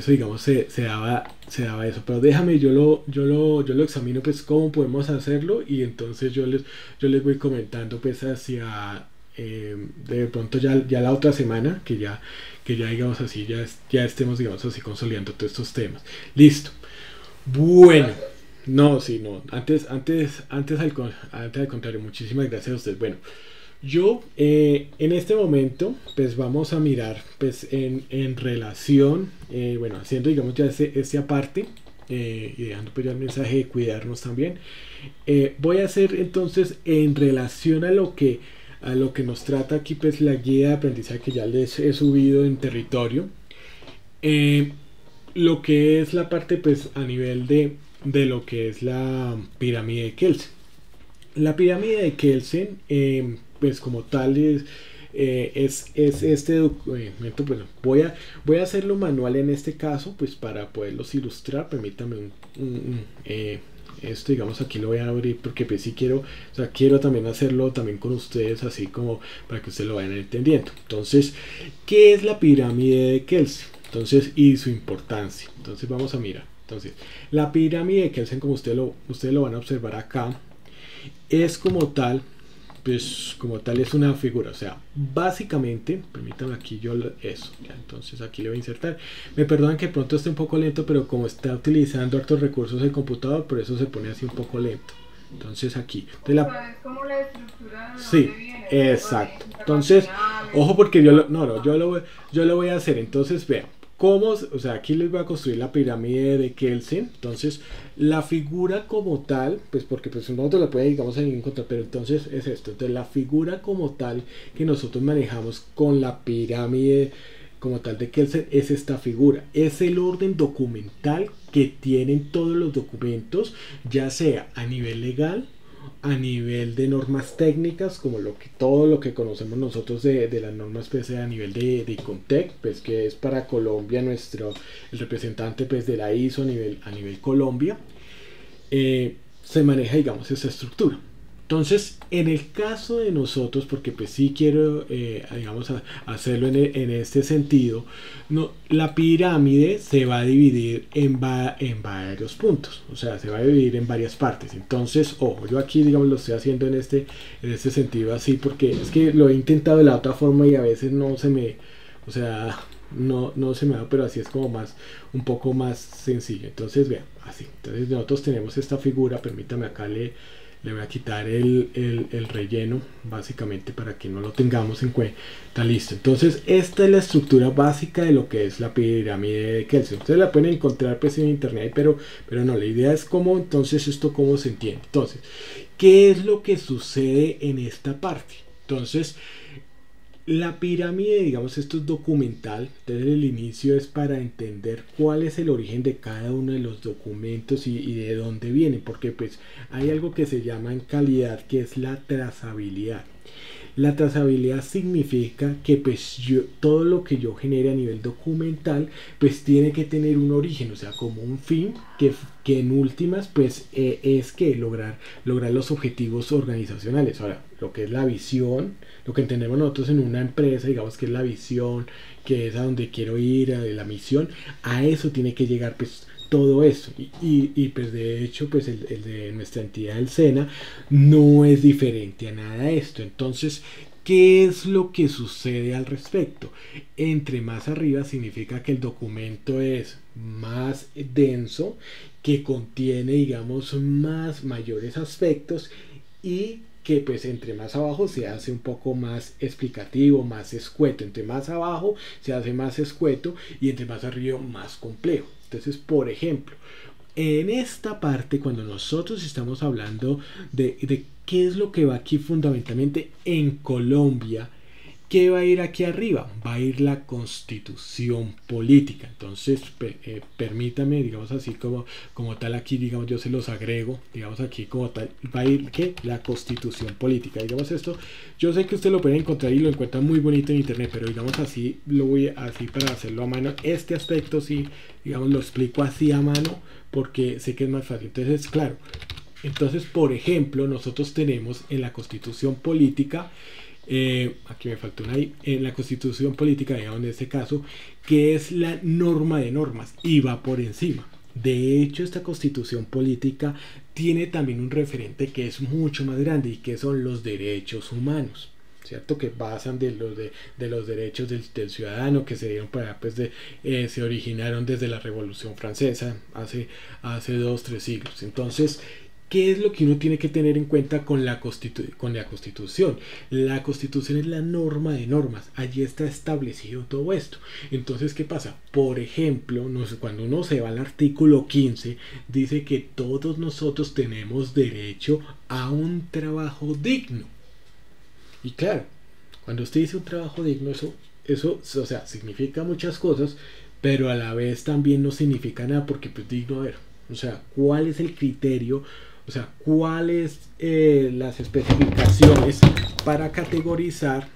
digamos se daba eso, pero déjame yo lo examino pues cómo podemos hacerlo y entonces yo les voy comentando pues hacia de pronto ya la otra semana que ya digamos así ya estemos digamos así consolidando todos estos temas. Listo. Bueno, no, sí, no, antes al contrario, muchísimas gracias a usted. Bueno, yo en este momento pues vamos a mirar pues en relación, bueno, haciendo digamos ya ese aparte y dejando pues ya el mensaje de cuidarnos también. Voy a hacer entonces en relación a lo que nos trata aquí pues la guía de aprendizaje que ya les he subido en territorio, eh, lo que es la parte pues a nivel de lo que es la pirámide de Kelsen. La pirámide de Kelsen pues como tal es este documento. Bueno, voy a hacerlo manual en este caso pues para poderlos ilustrar. Permítame esto, digamos, aquí lo voy a abrir porque pues sí quiero, o sea, quiero también hacerlo también con ustedes, así como para que ustedes lo vayan entendiendo. Entonces, ¿qué es la pirámide de Kelsen? Entonces, y su importancia. Entonces vamos a mirar. Entonces, la pirámide de Kelsen, como ustedes lo van a observar acá, es como tal, pues como tal es una figura, o sea, básicamente, permítanme aquí eso, ya, entonces aquí le voy a insertar. Me perdonan que pronto esté un poco lento, pero como está utilizando hartos recursos el computador, por eso se pone así un poco lento. Entonces aquí, es como la estructura de sí, viene, exacto. Entonces, ojo porque yo lo voy a hacer. Entonces, vean. ¿Cómo? O sea, aquí les voy a construir la pirámide de Kelsen. Entonces, la figura como tal, pues porque pues nosotros la pueden, digamos, encontrar, pero entonces es esto. Entonces, la figura como tal que nosotros manejamos con la pirámide como tal de Kelsen es esta figura. Es el orden documental que tienen todos los documentos, ya sea a nivel legal, a nivel de normas técnicas, como todo lo que conocemos nosotros de las normas pues, a nivel de ICONTEC, pues que es para Colombia el representante pues de la ISO a nivel Colombia, se maneja digamos esa estructura. Entonces, en el caso de nosotros, porque pues sí quiero, digamos, hacerlo en este sentido, no, la pirámide se va a dividir en varios puntos, o sea, se va a dividir en varias partes. Entonces, ojo, yo aquí, digamos, lo estoy haciendo en este sentido así, porque es que lo he intentado de la otra forma y a veces no se me, o sea, no se me da, pero así es como un poco más sencillo. Entonces, vean, así. Entonces, nosotros tenemos esta figura, permítame acá le voy a quitar el relleno básicamente para que no lo tengamos en cuenta. Listo, entonces esta es la estructura básica de lo que es la pirámide de Kelsen. Ustedes la pueden encontrar pues en internet, pero no, la idea es cómo entonces esto cómo se entiende. Entonces, ¿qué es lo que sucede en esta parte? Entonces, la pirámide, digamos, esto es documental. Desde el inicio es para entender cuál es el origen de cada uno de los documentos y de dónde vienen, porque pues hay algo que se llama en calidad, que es la trazabilidad. La trazabilidad significa que pues todo lo que yo genere a nivel documental pues tiene que tener un origen, o sea, como un fin que en últimas pues es que lograr los objetivos organizacionales. Ahora, lo que es la visión, lo que entendemos nosotros en una empresa, digamos que es la visión, que es a donde quiero ir, a la misión, a eso tiene que llegar pues todo eso y pues de hecho pues el de nuestra entidad del SENA no es diferente a nada de esto. Entonces, ¿qué es lo que sucede al respecto? Entre más arriba significa que el documento es más denso, que contiene digamos mayores aspectos y que pues entre más abajo se hace un poco más explicativo, más escueto. Entre más abajo se hace más escueto y entre más arriba más complejo. Entonces, por ejemplo, en esta parte, cuando nosotros estamos hablando de qué es lo que va aquí fundamentalmente en Colombia, ¿qué va a ir aquí arriba? Va a ir la constitución política. Entonces, permítame, digamos así como tal aquí, digamos yo se los agrego, digamos aquí como tal, va a ir ¿qué? La constitución política. Digamos esto, yo sé que usted lo puede encontrar y lo encuentra muy bonito en internet, pero digamos así, lo voy así para hacerlo a mano. Este aspecto sí, digamos lo explico así a mano porque sé que es más fácil. Entonces, claro, entonces por ejemplo, nosotros tenemos en la constitución política, aquí me faltó una I, en la constitución política, digamos en este caso, que es la norma de normas y va por encima. De hecho, esta constitución política tiene también un referente que es mucho más grande y que son los derechos humanos, ¿cierto? Que basan de los derechos del ciudadano, que se dieron para pues se originaron desde la Revolución Francesa hace 2-3 siglos. Entonces, ¿qué es lo que uno tiene que tener en cuenta con la Constitución? La Constitución es la norma de normas. Allí está establecido todo esto. Entonces, ¿qué pasa? Por ejemplo, cuando uno se va al artículo 15, dice que todos nosotros tenemos derecho a un trabajo digno. Y claro, cuando usted dice un trabajo digno, eso o sea, significa muchas cosas, pero a la vez también no significa nada, porque pues digno, a ver, o sea, ¿cuál es el criterio? O sea, ¿cuáles las especificaciones para categorizar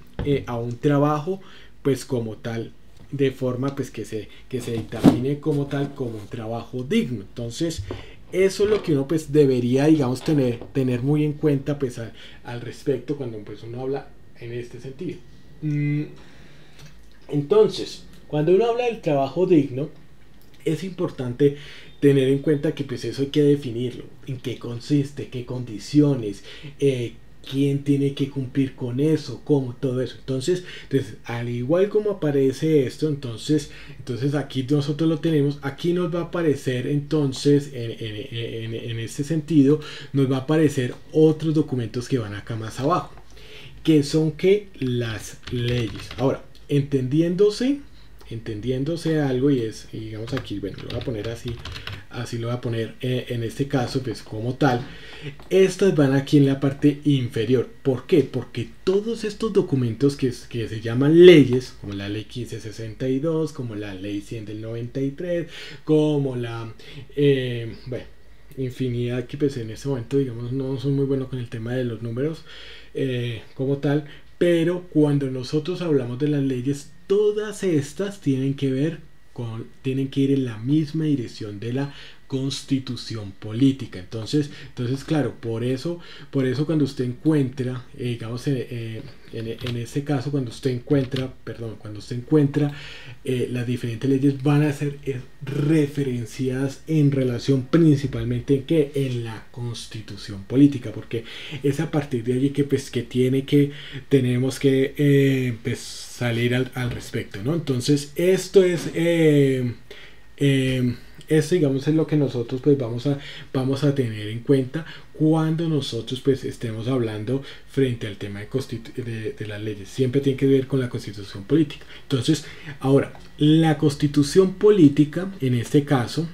a un trabajo pues como tal, de forma pues que se dictamine como tal, como un trabajo digno? Entonces, eso es lo que uno pues debería, digamos, tener muy en cuenta pues al respecto cuando pues uno habla en este sentido. Entonces, cuando uno habla del trabajo digno, es importante tener en cuenta que pues eso hay que definirlo, en qué consiste, qué condiciones, quién tiene que cumplir con eso, cómo, todo eso. Entonces, al igual como aparece esto, entonces aquí nosotros lo tenemos, aquí nos va a aparecer entonces en este sentido, nos va a aparecer otros documentos que van acá más abajo, que son que las leyes. Ahora, entendiéndose algo, y digamos aquí, bueno, lo voy a poner así lo voy a poner en este caso pues como tal, estas van aquí en la parte inferior. ¿Por qué? Porque todos estos documentos que se llaman leyes, como la ley 1562, como la ley 100 del 93, como la infinidad, que pues en este momento digamos no soy muy bueno con el tema de los números como tal, pero cuando nosotros hablamos de las leyes, todas estas tienen que ir en la misma dirección de la constitución política. Entonces claro, por eso cuando usted encuentra, digamos en este caso, cuando usted encuentra las diferentes leyes, van a ser referenciadas en relación principalmente en la constitución política, porque es a partir de allí que tenemos que pues salir al respecto, ¿no? Entonces esto digamos es lo que nosotros pues vamos a tener en cuenta cuando nosotros pues estemos hablando frente al tema de las leyes. Siempre tiene que ver con la constitución política. Entonces, ahora, la constitución política, en este caso,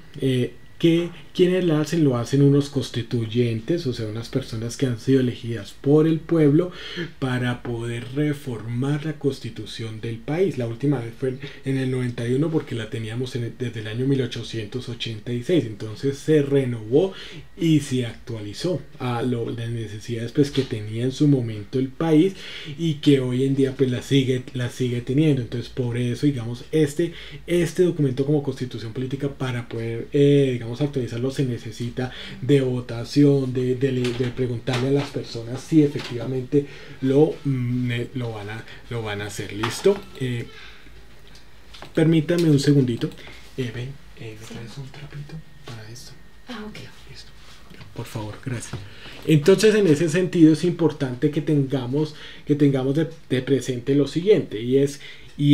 ¿quiénes la hacen? Lo hacen unos constituyentes, o sea, unas personas que han sido elegidas por el pueblo para poder reformar la constitución del país. La última vez fue en el 91, porque la teníamos desde el año 1886. Entonces se renovó y se actualizó a las necesidades pues que tenía en su momento el país y que hoy en día pues la sigue teniendo. Entonces, por eso digamos este documento como constitución política, para poder digamos actualizarlo, se necesita de votación, de preguntarle a las personas si efectivamente lo van a hacer. ¿Listo? Permítame un segundito. ¿Me traes un trapito para esto? Ok. Listo. Por favor, gracias. Entonces, en ese sentido es importante que tengamos de presente lo siguiente, y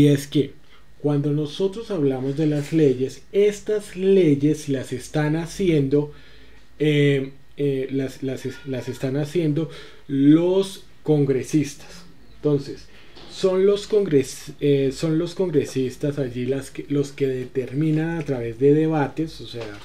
es que cuando nosotros hablamos de las leyes, estas leyes las están haciendo, las están haciendo los congresistas. Entonces, son los congresistas allí los que determinan a través de debates, o sea,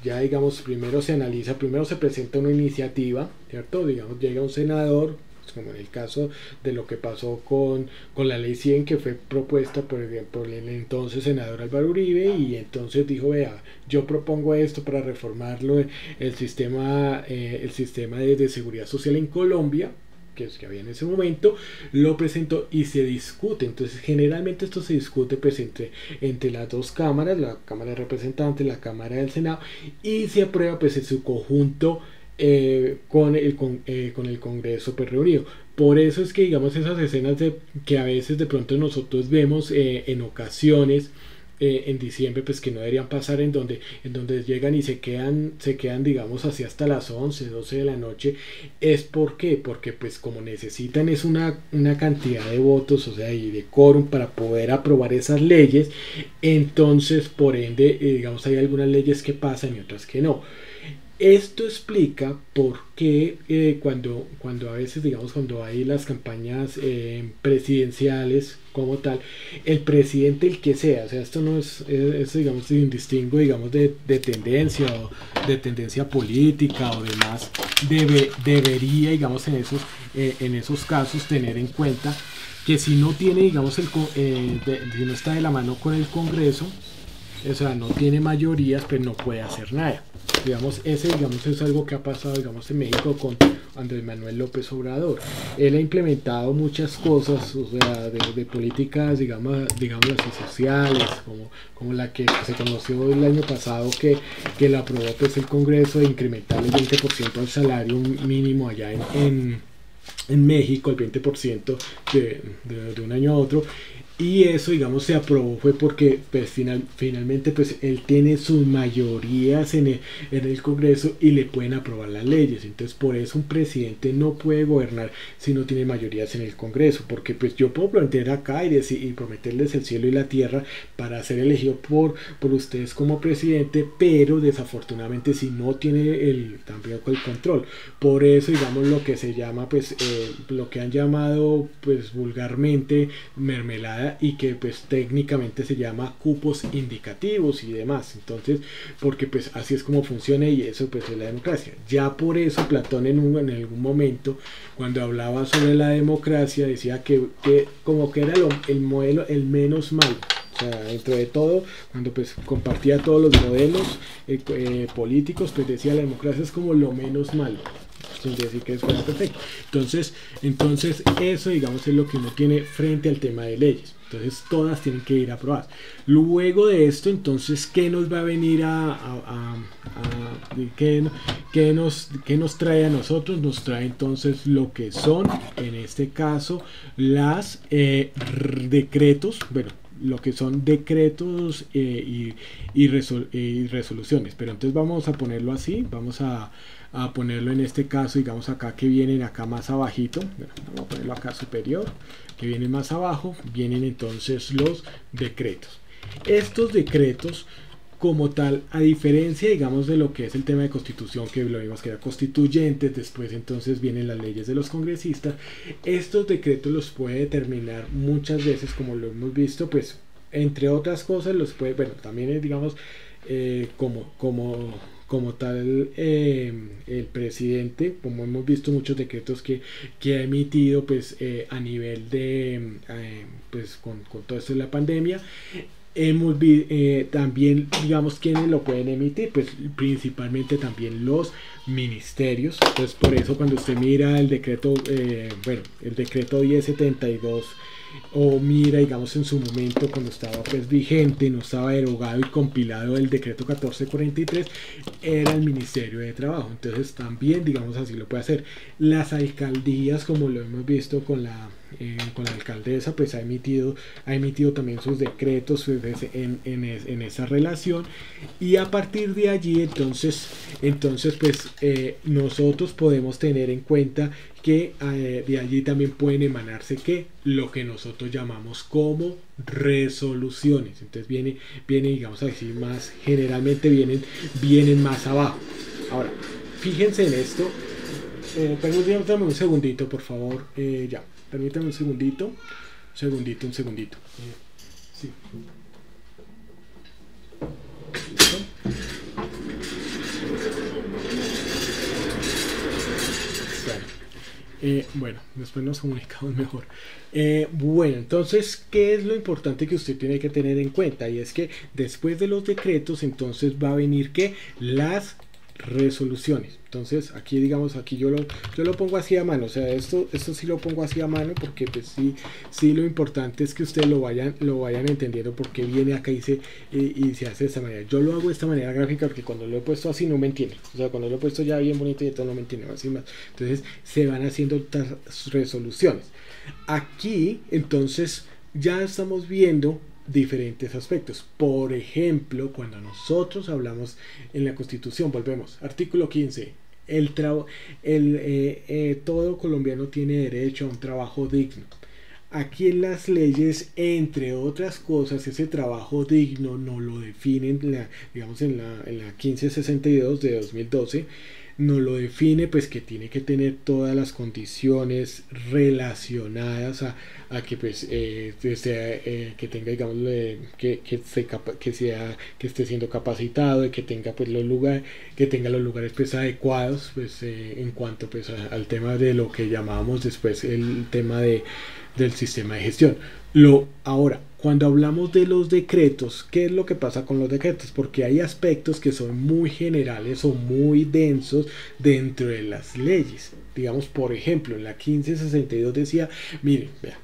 ya digamos, primero se presenta una iniciativa, ¿cierto? Digamos, llega un senador, como en el caso de lo que pasó con la ley 100, que fue propuesta por el entonces senador Álvaro Uribe, y entonces dijo, vea, yo propongo esto para reformarlo, el sistema de seguridad social en Colombia, que había en ese momento, lo presentó y se discute. Entonces generalmente esto se discute pues entre las dos cámaras, la Cámara de Representantes, la Cámara del Senado, y se aprueba pues en su conjunto con el Congreso pues reunido. Por eso es que digamos esas escenas que a veces de pronto nosotros vemos en ocasiones en diciembre, pues que no deberían pasar, en donde llegan y se quedan digamos así hasta las 11, 12 de la noche. ¿Es por qué? Porque pues como necesitan es una cantidad de votos, o sea, y de quórum para poder aprobar esas leyes, entonces por ende digamos hay algunas leyes que pasan y otras que no. Esto explica por qué cuando a veces, digamos, cuando hay las campañas presidenciales como tal, el presidente, el que sea, o sea, esto no es digamos, indistingo, digamos, de tendencia o de tendencia política o demás, debería, digamos, en esos casos tener en cuenta que si no tiene, digamos, si no está de la mano con el Congreso, o sea, no tiene mayorías, pues no puede hacer nada. Digamos, es algo que ha pasado, digamos, en México con Andrés Manuel López Obrador. Él ha implementado muchas cosas, o sea, de políticas, digamos así, sociales, como la que se conoció el año pasado, que la aprobó pues el Congreso, de incrementar el 20% al salario mínimo allá en México, el 20% de un año a otro. Y eso, digamos, se aprobó fue porque pues, finalmente pues él tiene sus mayorías en el Congreso y le pueden aprobar las leyes. Entonces por eso un presidente no puede gobernar si no tiene mayorías en el Congreso, porque pues yo puedo plantear acá y prometerles el cielo y la tierra para ser elegido por ustedes como presidente, pero desafortunadamente si no tiene tampoco el control. Por eso, digamos, lo que se llama pues lo que han llamado pues vulgarmente mermelada, y que pues técnicamente se llama cupos indicativos y demás. Entonces, porque pues así es como funciona, y eso pues es la democracia. Ya por eso Platón en algún momento, cuando hablaba sobre la democracia, decía que como que era el modelo el menos malo. O sea, dentro de todo, cuando pues compartía todos los modelos políticos, pues decía la democracia es como lo menos malo, sin decir que fuera perfecto. Entonces eso, digamos, es lo que uno tiene frente al tema de leyes. Entonces todas tienen que ir aprobadas. Luego de esto, entonces, ¿qué nos va a venir qué nos trae a nosotros? Nos trae entonces lo que son, en este caso, las decretos, bueno, lo que son decretos y resoluciones. Pero entonces vamos a ponerlo así, vamos a ponerlo en este caso, digamos acá, que vienen acá más abajito, bueno, vamos a ponerlo acá superior, que vienen más abajo, vienen entonces los decretos. Estos decretos como tal, a diferencia, digamos, de lo que es el tema de constitución, que lo vimos que era constituyentes, después entonces vienen las leyes de los congresistas, estos decretos los puede determinar muchas veces, como lo hemos visto, pues entre otras cosas los puede, bueno, también digamos como tal el presidente, como hemos visto muchos decretos que ha emitido pues a nivel de pues con todo esto de la pandemia. También, digamos, quienes lo pueden emitir, pues principalmente también los ministerios. Entonces por eso cuando usted mira el decreto el decreto 1072, o mira, digamos, en su momento cuando estaba pues vigente, no estaba derogado y compilado el decreto 1443, era el Ministerio de Trabajo. Entonces también, digamos, así lo puede hacer. Las alcaldías, como lo hemos visto con la alcaldesa, pues ha emitido también sus decretos pues, en esa relación, y a partir de allí entonces pues nosotros podemos tener en cuenta que de allí también pueden emanarse lo que nosotros llamamos como resoluciones. Entonces viene digamos así, más generalmente vienen más abajo. Ahora fíjense en esto, Permítame un segundito, por favor. Ya, permítame un segundito. Un segundito. Sí. ¿Listo? Bueno, después nos comunicamos mejor. Bueno, entonces, ¿qué es lo importante que usted tiene que tener en cuenta? Y es que después de los decretos, entonces va a venir que las resoluciones. Entonces, aquí digamos, aquí yo lo pongo así a mano. O sea, esto sí lo pongo así a mano porque pues sí lo importante es que ustedes lo vayan entendiendo porque viene acá y se hace de esta manera. Yo lo hago de esta manera gráfica porque cuando lo he puesto así no me entiende. O sea, cuando lo he puesto ya bien bonito y todo no me entiende así más. Entonces, se van haciendo estas resoluciones. Aquí, entonces, ya estamos viendo diferentes aspectos. Por ejemplo, cuando nosotros hablamos en la Constitución, volvemos, artículo 15, todo colombiano tiene derecho a un trabajo digno. Aquí en las leyes, entre otras cosas, ese trabajo digno no lo definen, digamos en la 1562 de 2012, no lo define, pues que tiene que tener todas las condiciones relacionadas a que pues que tenga, digamos, que esté siendo capacitado, y que tenga pues los lugares pues adecuados pues en cuanto pues al tema de lo que llamábamos después el tema del sistema de gestión. Ahora, cuando hablamos de los decretos, ¿qué es lo que pasa con los decretos? Porque hay aspectos que son muy generales o muy densos dentro de las leyes. Digamos, por ejemplo, en la 1562 decía, miren, vean,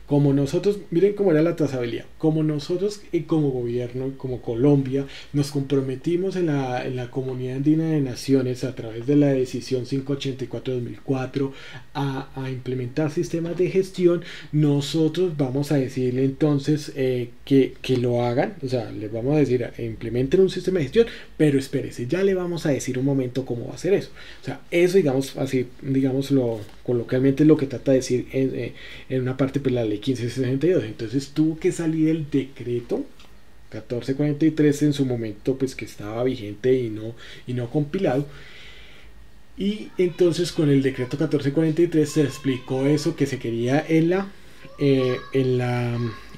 como nosotros, miren cómo era la trazabilidad, como nosotros como gobierno, como Colombia, nos comprometimos en la Comunidad Andina de Naciones a través de la decisión 584-2004 a implementar sistemas de gestión, nosotros vamos a decirle entonces que lo hagan, o sea, les vamos a decir, implementen un sistema de gestión, pero espérese, ya le vamos a decir un momento cómo va a hacer eso. O sea, eso, digamos, así, digámoslo coloquialmente, es lo que trata de decir en una parte, pues la ley 1562. Entonces tuvo que salir el decreto 1443 en su momento, pues que estaba vigente y no compilado, y entonces con el decreto 1443 se explicó eso que se quería en la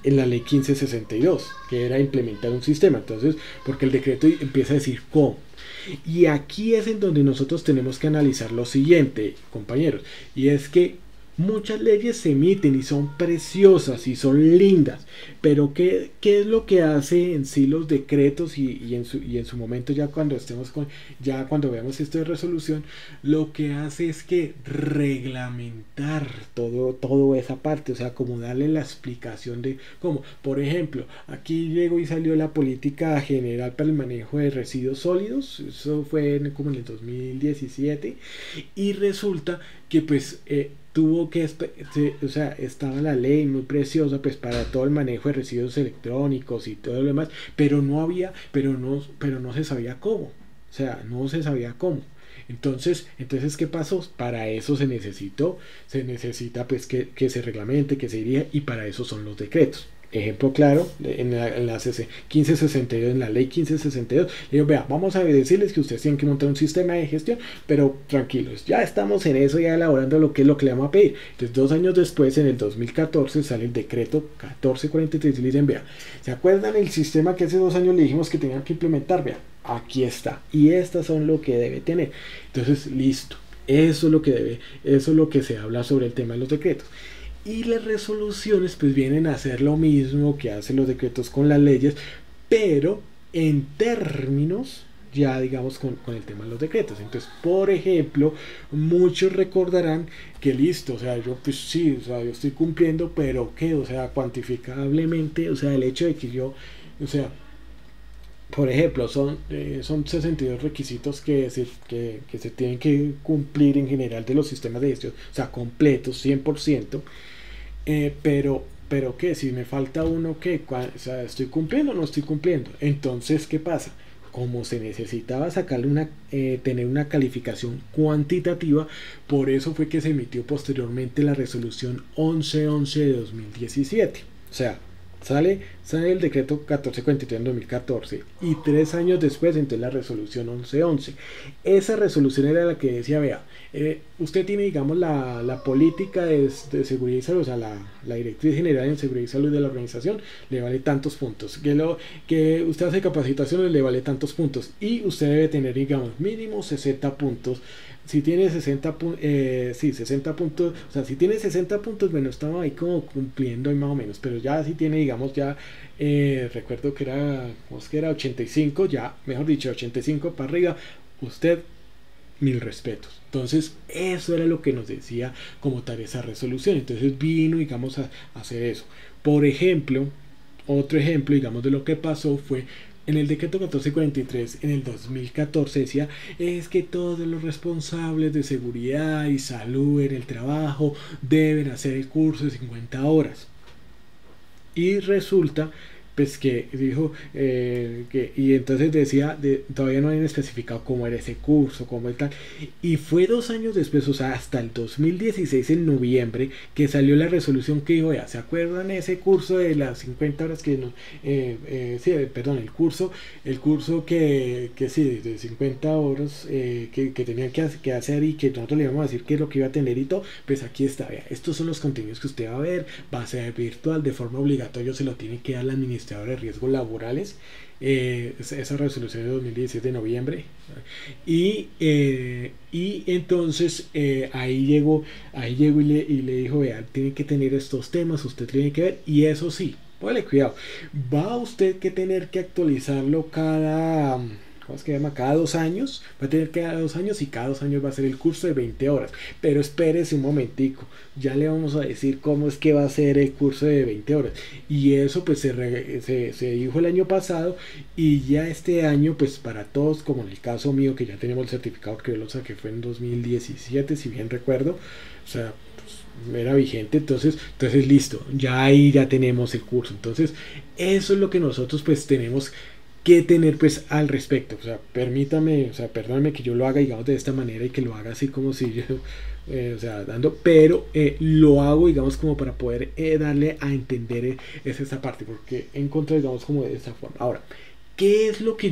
ley 1562, que era implementar un sistema. Entonces, porque el decreto empieza a decir cómo. Y aquí es en donde nosotros tenemos que analizar lo siguiente, compañeros, y es que muchas leyes se emiten y son preciosas y son lindas, pero ¿qué es lo que hace en sí los decretos y en su momento ya cuando estemos cuando veamos esto de resolución? Lo que hace es que reglamentar todo esa parte, o sea, como darle la explicación de cómo. Por ejemplo, aquí llegó y salió la política general para el manejo de residuos sólidos, eso fue como en el 2017, y resulta que pues tuvo que, o sea, estaba la ley muy preciosa pues para todo el manejo de residuos electrónicos y todo lo demás, pero no se sabía cómo, o sea, no se sabía cómo. Entonces, ¿qué pasó? Para eso se necesita pues que se reglamente, que se dirija, y para eso son los decretos. Ejemplo claro, en la 1562, en la ley 1562, digo, vea, vamos a decirles que ustedes tienen que montar un sistema de gestión, pero tranquilos, ya estamos en eso, ya elaborando lo que le vamos a pedir. Entonces, 2 años después, en el 2014, sale el decreto 1443 y le dicen, vea, ¿se acuerdan el sistema que hace 2 años le dijimos que tenían que implementar? Vea, aquí está, y estas son lo que debe tener. Entonces, listo, eso es lo que se habla sobre el tema de los decretos. Y las resoluciones pues vienen a hacer lo mismo que hacen los decretos con las leyes, pero en términos ya digamos con el tema de los decretos. Entonces, por ejemplo, muchos recordarán que listo, o sea, yo pues sí, o sea, yo estoy cumpliendo, pero ¿qué? O sea, cuantificablemente, o sea, el hecho de que yo, o sea, por ejemplo, son 62 requisitos que se tienen que cumplir en general de los sistemas de gestión, o sea, completos, 100%, pero ¿qué? Si me falta uno, ¿qué? O sea, ¿estoy cumpliendo o no estoy cumpliendo? Entonces, ¿qué pasa? Como se necesitaba sacarle tener una calificación cuantitativa, por eso fue que se emitió posteriormente la resolución 1111 de 2017. O sea, Sale el decreto 1443 en 2014 y 3 años después entonces la resolución 1111. Esa resolución era la que decía, vea, usted tiene, digamos, la política de seguridad y salud, o sea, la directriz general en seguridad y salud de la organización, le vale tantos puntos. Que usted hace capacitaciones, le vale tantos puntos. Y usted debe tener, digamos, mínimo 60 puntos. Si tiene 60 puntos, o sea, si tiene 60 puntos, bueno, estaba ahí como cumpliendo ahí más o menos, pero ya si tiene, digamos, ya, recuerdo que era, ¿cómo es que era? 85, ya, mejor dicho, 85 para arriba, usted, mil respetos. Entonces, eso era lo que nos decía como tal esa resolución. Entonces vino, digamos, a hacer eso. Por ejemplo, otro ejemplo, digamos, de lo que pasó fue en el decreto 1443 en el 2014 decía es que todos los responsables de seguridad y salud en el trabajo deben hacer el curso de 50 horas. Y resulta pues que dijo y entonces decía todavía no habían especificado cómo era ese curso, cómo es tal, y fue 2 años después, o sea, hasta el 2016 en noviembre que salió la resolución que dijo, ya, ¿se acuerdan ese curso de las 50 horas que nos sí, perdón, el curso que sí, de 50 horas que tenían que hacer y que nosotros le íbamos a decir qué es lo que iba a tener y todo? Pues aquí está, vea, estos son los contenidos que usted va a ver, va a ser virtual, de forma obligatoria se lo tiene que dar la administración de riesgos laborales, esa resolución de 2017 de noviembre, y entonces ahí llegó y le dijo, vea, tiene que tener estos temas, usted tiene que ver, y eso sí, póngale cuidado, va usted que tener que actualizarlo ¿cómo es que llama? Cada 2 años, va a tener cada 2 años y cada 2 años va a ser el curso de 20 horas. Pero espérese un momentico, ya le vamos a decir cómo es que va a ser el curso de 20 horas. Y eso pues se dijo el año pasado y ya este año pues para todos, como en el caso mío que ya tenemos el certificado que yo lo saqué fue en 2017, si bien recuerdo, o sea, era vigente, entonces listo, ya ahí ya tenemos el curso. Entonces eso es lo que nosotros pues tenemos que tener pues al respecto, o sea, perdóname que yo lo haga, digamos, de esta manera y que lo haga así como si yo, o sea, pero lo hago, digamos, como para poder darle a entender es esa parte, porque encontré, digamos, como de esta forma. Ahora, ¿qué es lo que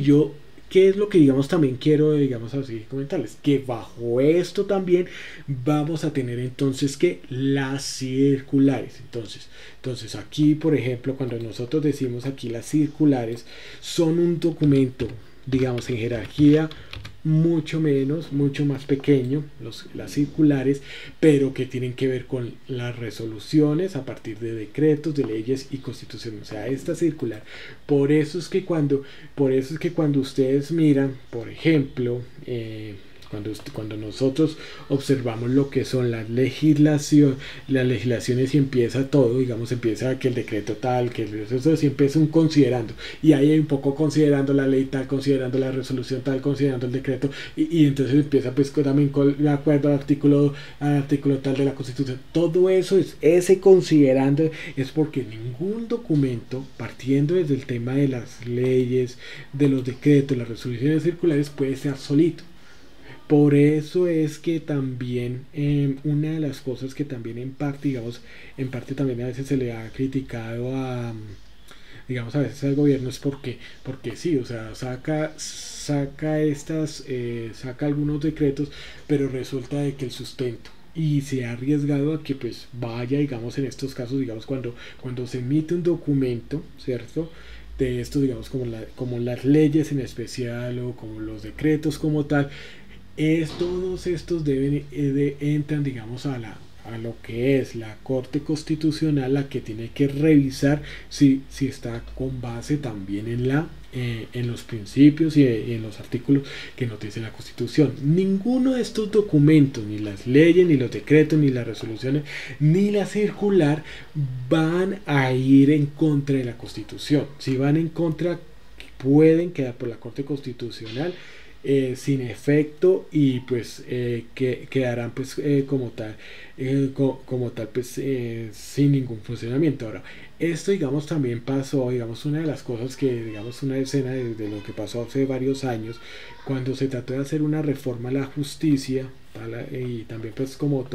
digamos también quiero, digamos así, comentarles? Que bajo esto también vamos a tener entonces que las circulares. Entonces aquí, por ejemplo, cuando nosotros decimos aquí las circulares, son un documento, digamos, en jerarquía mucho más pequeño, las circulares, pero que tienen que ver con las resoluciones a partir de decretos, de leyes y constituciones. O sea, esta circular, por eso es que cuando ustedes miran, por ejemplo, cuando nosotros observamos lo que son las legislaciones y empieza todo, digamos, empieza que el decreto tal, que eso se empieza un considerando, y ahí hay un poco considerando la ley tal, considerando la resolución tal, considerando el decreto, y entonces empieza pues también de acuerdo al artículo tal de la Constitución. Todo eso es ese considerando, es porque ningún documento, partiendo desde el tema de las leyes, de los decretos, las resoluciones circulares, puede ser solito. Por eso es que también una de las cosas que también en parte también a veces se le ha criticado a veces al gobierno es porque sí, o sea, saca algunos decretos, pero resulta de que el sustento y se ha arriesgado a que pues vaya, digamos, en estos casos, digamos, cuando se emite un documento, ¿cierto?, de estos, digamos, como las leyes en especial o como los decretos como tal, todos estos entran, digamos, a lo que es la Corte Constitucional, la que tiene que revisar si está con base también en los principios y en los artículos que nos dice la Constitución. Ninguno de estos documentos, ni las leyes, ni los decretos, ni las resoluciones, ni la circular van a ir en contra de la Constitución. Si van en contra, pueden quedar por la Corte Constitucional sin efecto y pues que quedarán pues como tal pues sin ningún funcionamiento. Ahora, esto, digamos, también pasó, digamos, una de las cosas que, digamos, una escena de lo que pasó hace varios años cuando se trató de hacer una reforma a la justicia, y también pues como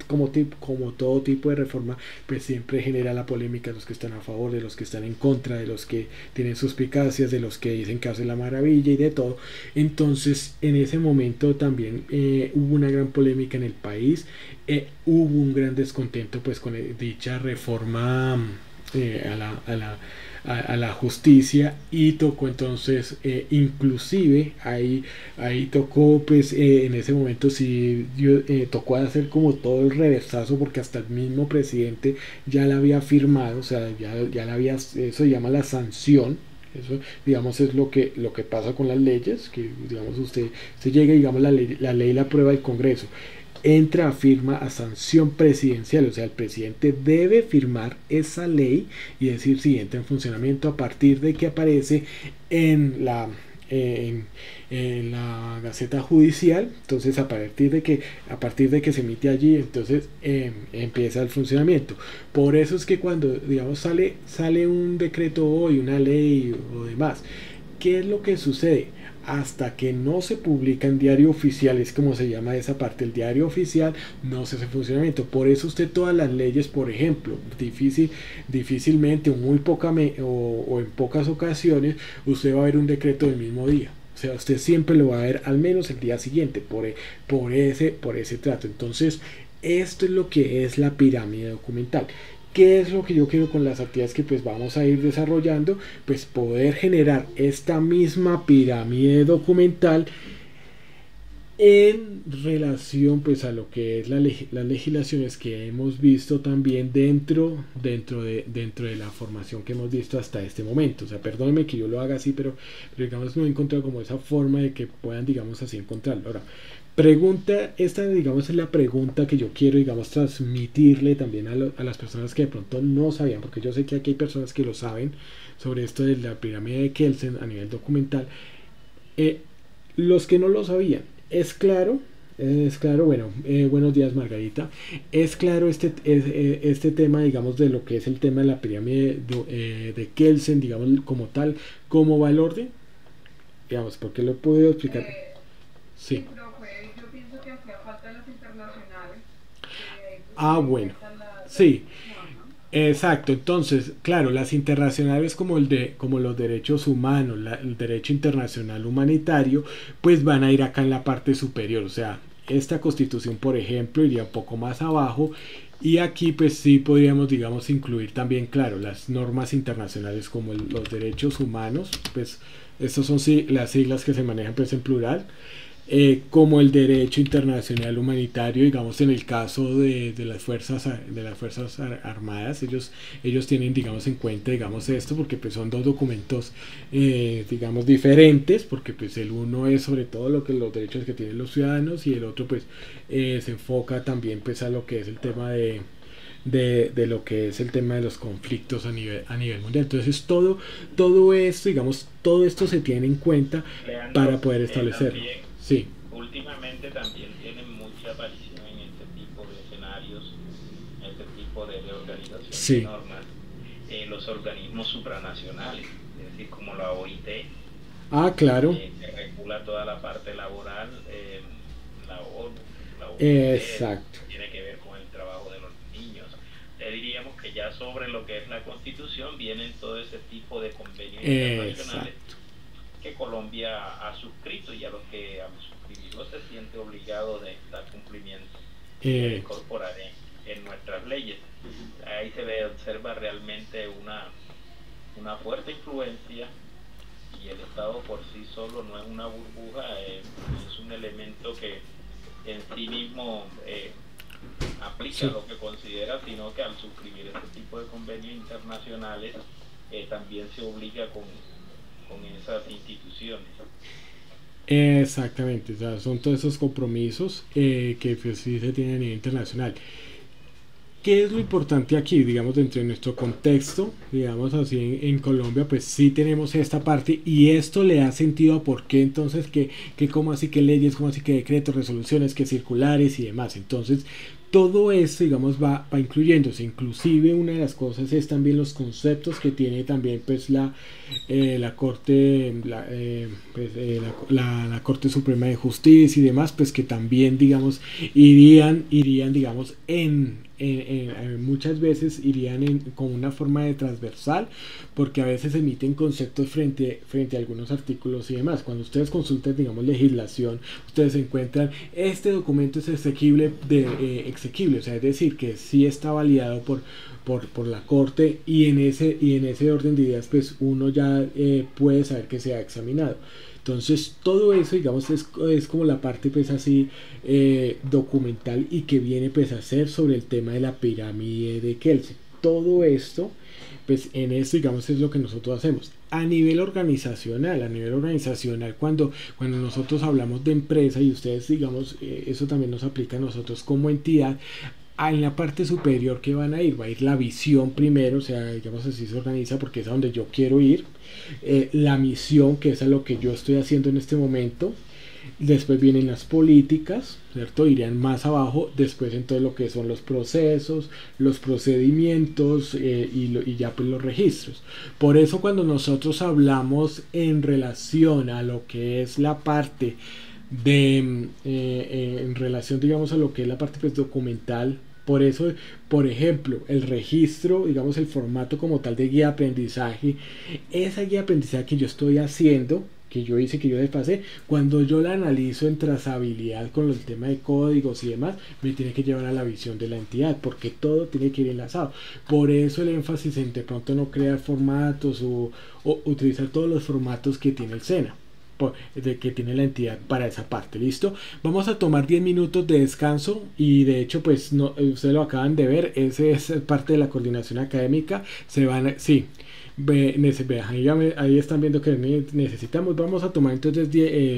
como todo tipo de reforma, pues siempre genera la polémica de los que están a favor, de los que están en contra, de los que tienen suspicacias, de los que dicen que hace la maravilla y de todo. Entonces en ese momento también hubo una gran polémica en el país, hubo un gran descontento pues con dicha reforma a la justicia, y tocó entonces inclusive ahí tocó pues en ese momento sí tocó hacer como todo el reversazo, porque hasta el mismo presidente ya la había firmado, o sea, ya la había, eso se llama la sanción. Eso, digamos, es lo que pasa con las leyes, que digamos usted llega, digamos, la ley la aprueba el Congreso, entra a firma a sanción presidencial, o sea, el presidente debe firmar esa ley y decir si entra en funcionamiento a partir de que aparece en la Gaceta Judicial. Entonces a partir de que se emite allí, entonces empieza el funcionamiento. Por eso es que cuando, digamos, sale un decreto hoy, una ley o demás, ¿qué es lo que sucede? Hasta que no se publica en diario oficial, es como se llama esa parte, el diario oficial, no se hace funcionamiento. Por eso usted todas las leyes, por ejemplo, difícilmente o en pocas ocasiones usted va a ver un decreto del mismo día. O sea, usted siempre lo va a ver al menos el día siguiente por ese trato. Entonces esto es lo que es la pirámide documental. ¿Qué es lo que yo quiero con las actividades que pues vamos a ir desarrollando? Pues poder generar esta misma pirámide documental en relación pues a lo que es las legislaciones que hemos visto también dentro de la formación que hemos visto hasta este momento. O sea, perdónenme que yo lo haga así, pero digamos no he encontrado como esa forma de que puedan, digamos, así encontrarlo. Ahora, esta, digamos, es la pregunta que yo quiero, digamos, transmitirle también a las personas que de pronto no sabían, porque yo sé que aquí hay personas que lo saben sobre esto de la pirámide de Kelsen a nivel documental. Los que no lo sabían, es claro, bueno, buenos días Margarita, es claro este tema, digamos, de lo que es el tema de la pirámide de Kelsen, digamos, como tal, cómo va el orden, digamos, porque lo he podido explicar. Sí. Yo pienso que hacía falta las internacionales. Bueno, sí. Exacto, entonces, claro, las internacionales como los derechos humanos, el derecho internacional humanitario, pues van a ir acá en la parte superior. O sea, esta constitución, por ejemplo, iría un poco más abajo, y aquí pues sí podríamos, digamos, incluir también, claro, las normas internacionales como los derechos humanos, pues estas son las siglas que se manejan pues en plural. Como el derecho internacional humanitario, digamos, en el caso de las fuerzas armadas, ellos tienen, digamos, en cuenta, digamos, esto, porque pues son dos documentos digamos diferentes, porque pues el uno es sobre todo los derechos que tienen los ciudadanos, y el otro pues se enfoca también pues a lo que es el tema de lo que es el tema de los conflictos a nivel mundial. Entonces todo esto, digamos, todo esto se tiene en cuenta para poder establecerlo. Sí. Últimamente también tienen mucha aparición en este tipo de escenarios, en este tipo de organizaciones, sí, de normas, los organismos supranacionales, es decir, como la OIT. Claro. Que regula toda la parte laboral, la ONU. Exacto. Tiene que ver con el trabajo de los niños. Diríamos que ya sobre lo que es la Constitución vienen todo ese tipo de convenios internacionales que Colombia ha suscrito, y a los que han suscrito se siente obligado de dar cumplimiento y incorporar en nuestras leyes. Ahí observa realmente una fuerte influencia, y el Estado por sí solo no es una burbuja, es un elemento que en sí mismo aplica lo que considera, sino que al suscribir este tipo de convenios internacionales también se obliga con esas instituciones. Exactamente, o sea, son todos esos compromisos que pues, sí se tienen a nivel internacional. ¿Qué es lo importante aquí? Digamos, dentro de nuestro contexto, digamos así, en Colombia, pues sí tenemos esta parte, y esto le da sentido a por qué entonces, que cómo así que leyes, cómo así que decretos, resoluciones, que circulares y demás. Entonces, todo esto, digamos, va incluyéndose. Inclusive una de las cosas es también los conceptos que tiene también pues la Corte la Corte Suprema de Justicia y demás, pues que también, digamos, irían digamos, muchas veces irían con una forma de transversal, porque a veces emiten conceptos frente a algunos artículos y demás. Cuando ustedes consultan, digamos, legislación, ustedes encuentran este documento es exequible, o sea, es decir, que sí está validado por la Corte, y en ese orden de ideas pues uno ya puede saber que se ha examinado. Entonces todo eso, digamos, es como la parte pues así documental, y que viene pues a ser sobre el tema de la pirámide de Kelsen. Todo esto pues en esto, digamos, es lo que nosotros hacemos a nivel organizacional. Cuando nosotros hablamos de empresa, y ustedes, digamos, eso también nos aplica a nosotros como entidad. En la parte superior que va a ir la visión primero, o sea, digamos, así se organiza, porque es a donde yo quiero ir. La misión, que es a lo que yo estoy haciendo en este momento. Después vienen las políticas, ¿cierto? Irían más abajo. Después entonces lo que son los procesos, los procedimientos, y ya pues los registros. Por eso cuando nosotros hablamos en relación a lo que es la parte en relación, digamos, a lo que es la parte pues documental. Por eso, por ejemplo, el registro, digamos, el formato como tal de guía de aprendizaje, esa guía de aprendizaje que yo estoy haciendo, que yo hice, que yo les pasé, cuando yo la analizo en trazabilidad con el tema de códigos y demás, me tiene que llevar a la visión de la entidad, porque todo tiene que ir enlazado. Por eso el énfasis en de pronto no crear formatos o utilizar todos los formatos que tiene el SENA, que tiene la entidad para esa parte. ¿Listo? Vamos a tomar 10 minutos de descanso, y de hecho pues no, ustedes lo acaban de ver, ese es parte de la coordinación académica. Ahí están viendo que necesitamos. Vamos a tomar entonces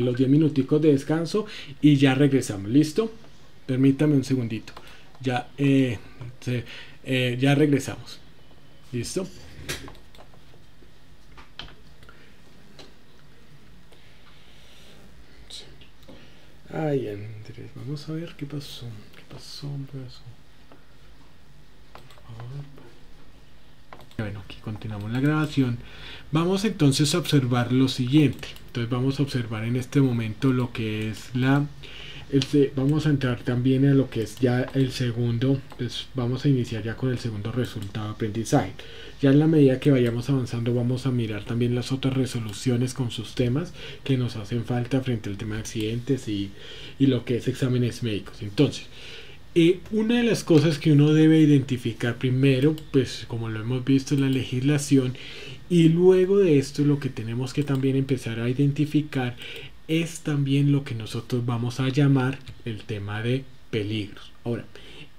los 10 minuticos de descanso y ya regresamos. ¿Listo? Permítame un segundito. Ya regresamos. ¿Listo? Ay, Andrés, vamos a ver qué pasó. Bueno, aquí continuamos la grabación. Vamos entonces a observar lo siguiente. Entonces vamos a observar en este momento lo que es vamos a entrar también a lo que es ya el segundo. Pues vamos a iniciar ya con el segundo resultado de aprendizaje. Ya en la medida que vayamos avanzando, vamos a mirar también las otras resoluciones con sus temas que nos hacen falta frente al tema de accidentes y lo que es exámenes médicos. Entonces, una de las cosas que uno debe identificar primero, pues como lo hemos visto en la legislación, y luego de esto lo que tenemos que también empezar a identificar es también lo que nosotros vamos a llamar el tema de peligros. Ahora,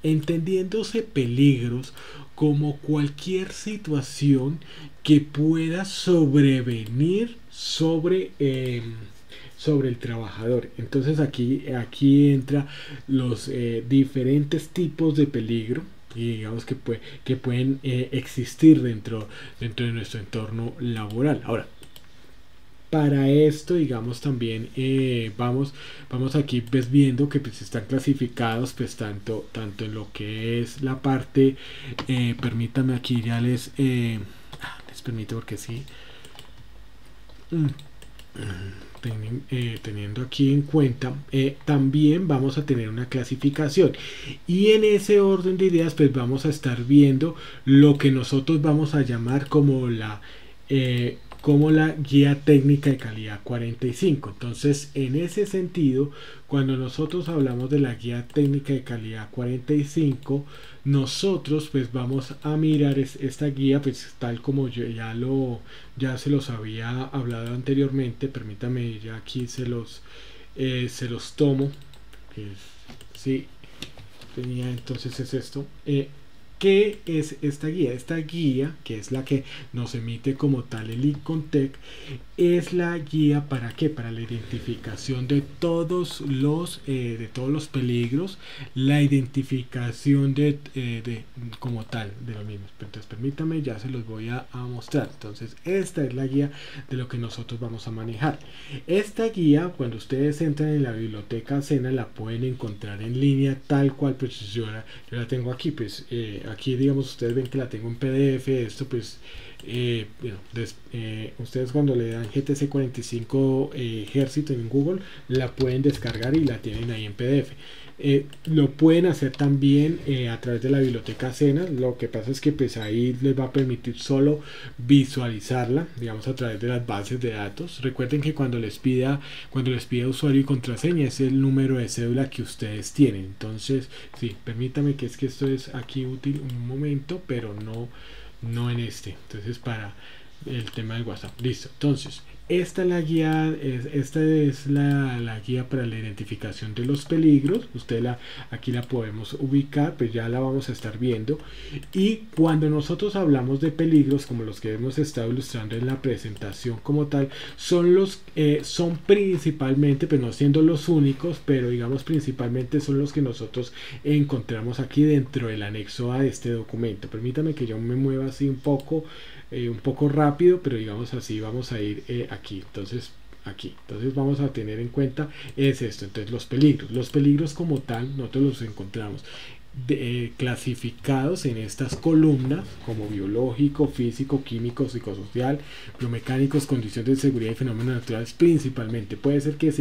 entendiéndose peligros como cualquier situación que pueda sobrevenir sobre el trabajador. Entonces aquí entra los diferentes tipos de peligro, y digamos que pueden existir dentro de nuestro entorno laboral. Ahora, para esto, digamos, también vamos aquí pues viendo que pues están clasificados pues tanto en lo que es la parte, permítame aquí ya les permito, porque sí, teniendo aquí en cuenta, también vamos a tener una clasificación, y en ese orden de ideas pues vamos a estar viendo lo que nosotros vamos a llamar como la guía técnica de calidad 45. Entonces, en ese sentido, cuando nosotros hablamos de la guía técnica de calidad 45, nosotros pues vamos a mirar esta guía pues tal como yo ya se los había hablado anteriormente. Permítame, ya aquí se los tomo, sí, tenía, entonces es esto. ¿qué es esta guía? Esta guía, que es la que nos emite como tal el ICONTEC, es la guía ¿para qué? Para la identificación de todos los peligros, la identificación de como tal de los mismos. Entonces permítame, ya se los voy a mostrar. Entonces esta es la guía de lo que nosotros vamos a manejar. Esta guía, cuando ustedes entran en la biblioteca SENA, la pueden encontrar en línea tal cual. Pues yo la tengo aquí, pues aquí digamos ustedes ven que la tengo en PDF. Esto pues bueno, ustedes cuando le dan GTC 45 Ejército en Google la pueden descargar y la tienen ahí en PDF. Lo pueden hacer también a través de la biblioteca SENA. Lo que pasa es que pues ahí les va a permitir solo visualizarla, digamos, a través de las bases de datos. Recuerden que cuando les pida usuario y contraseña es el número de cédula que ustedes tienen. Entonces sí, permítame, que es que esto es aquí útil un momento, pero no en este. Entonces para el tema del WhatsApp, listo. Entonces esta es la guía, la guía para la identificación de los peligros. Aquí la podemos ubicar, pues ya la vamos a estar viendo. Y cuando nosotros hablamos de peligros, como los que hemos estado ilustrando en la presentación como tal, son principalmente, pero no siendo los únicos, pero digamos principalmente son los que nosotros encontramos aquí dentro del anexo A de este documento. Permítame que yo me mueva así un poco rápido, pero digamos así vamos a ir aquí. Entonces vamos a tener en cuenta es esto. Entonces los peligros como tal nosotros los encontramos clasificados en estas columnas como biológico, físico, químico, psicosocial, biomecánicos, condiciones de seguridad y fenómenos naturales principalmente. Puede ser que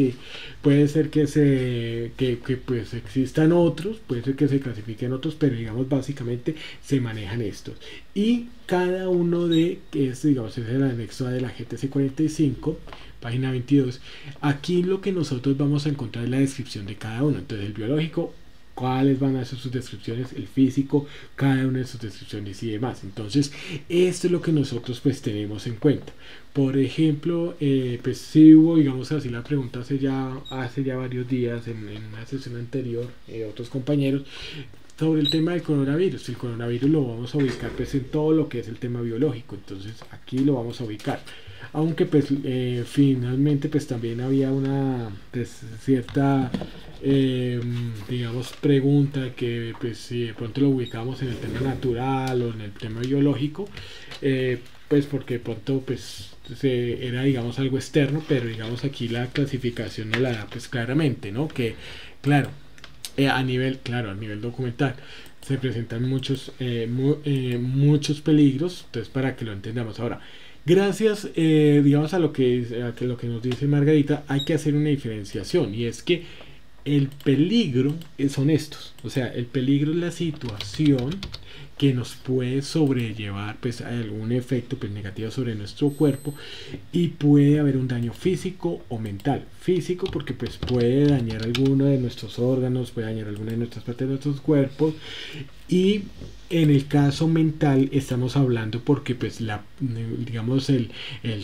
pues existan otros, puede ser que se clasifiquen otros, pero digamos básicamente se manejan estos. Y cada uno de estos, digamos, es el anexo A de la GTC 45, página 22. Aquí lo que nosotros vamos a encontrar es la descripción de cada uno. Entonces el biológico, cuáles van a ser sus descripciones, el físico, cada una de sus descripciones y demás. Entonces esto es lo que nosotros pues tenemos en cuenta. Por ejemplo, pues sí hubo, digamos así, la pregunta hace ya varios días en una sesión anterior, otros compañeros, sobre el tema del coronavirus. El coronavirus lo vamos a ubicar pues en todo lo que es el tema biológico. Entonces aquí lo vamos a ubicar, aunque pues finalmente pues también había una pues, cierta digamos pregunta que pues si de pronto lo ubicamos en el tema natural o en el tema biológico, pues porque de pronto pues era digamos algo externo, pero digamos aquí la clasificación no la da pues claramente, ¿no? Que claro, a nivel documental se presentan muchos peligros. Entonces para que lo entendamos ahora, gracias digamos a lo que nos dice Margarita, hay que hacer una diferenciación, y es que el peligro son estos, o sea, el peligro es la situación que nos puede sobrellevar pues a algún efecto pues negativo sobre nuestro cuerpo, y puede haber un daño físico o mental. Físico porque pues puede dañar alguno de nuestros órganos, puede dañar alguna de nuestras partes de nuestros cuerpos, y en el caso mental estamos hablando porque pues digamos el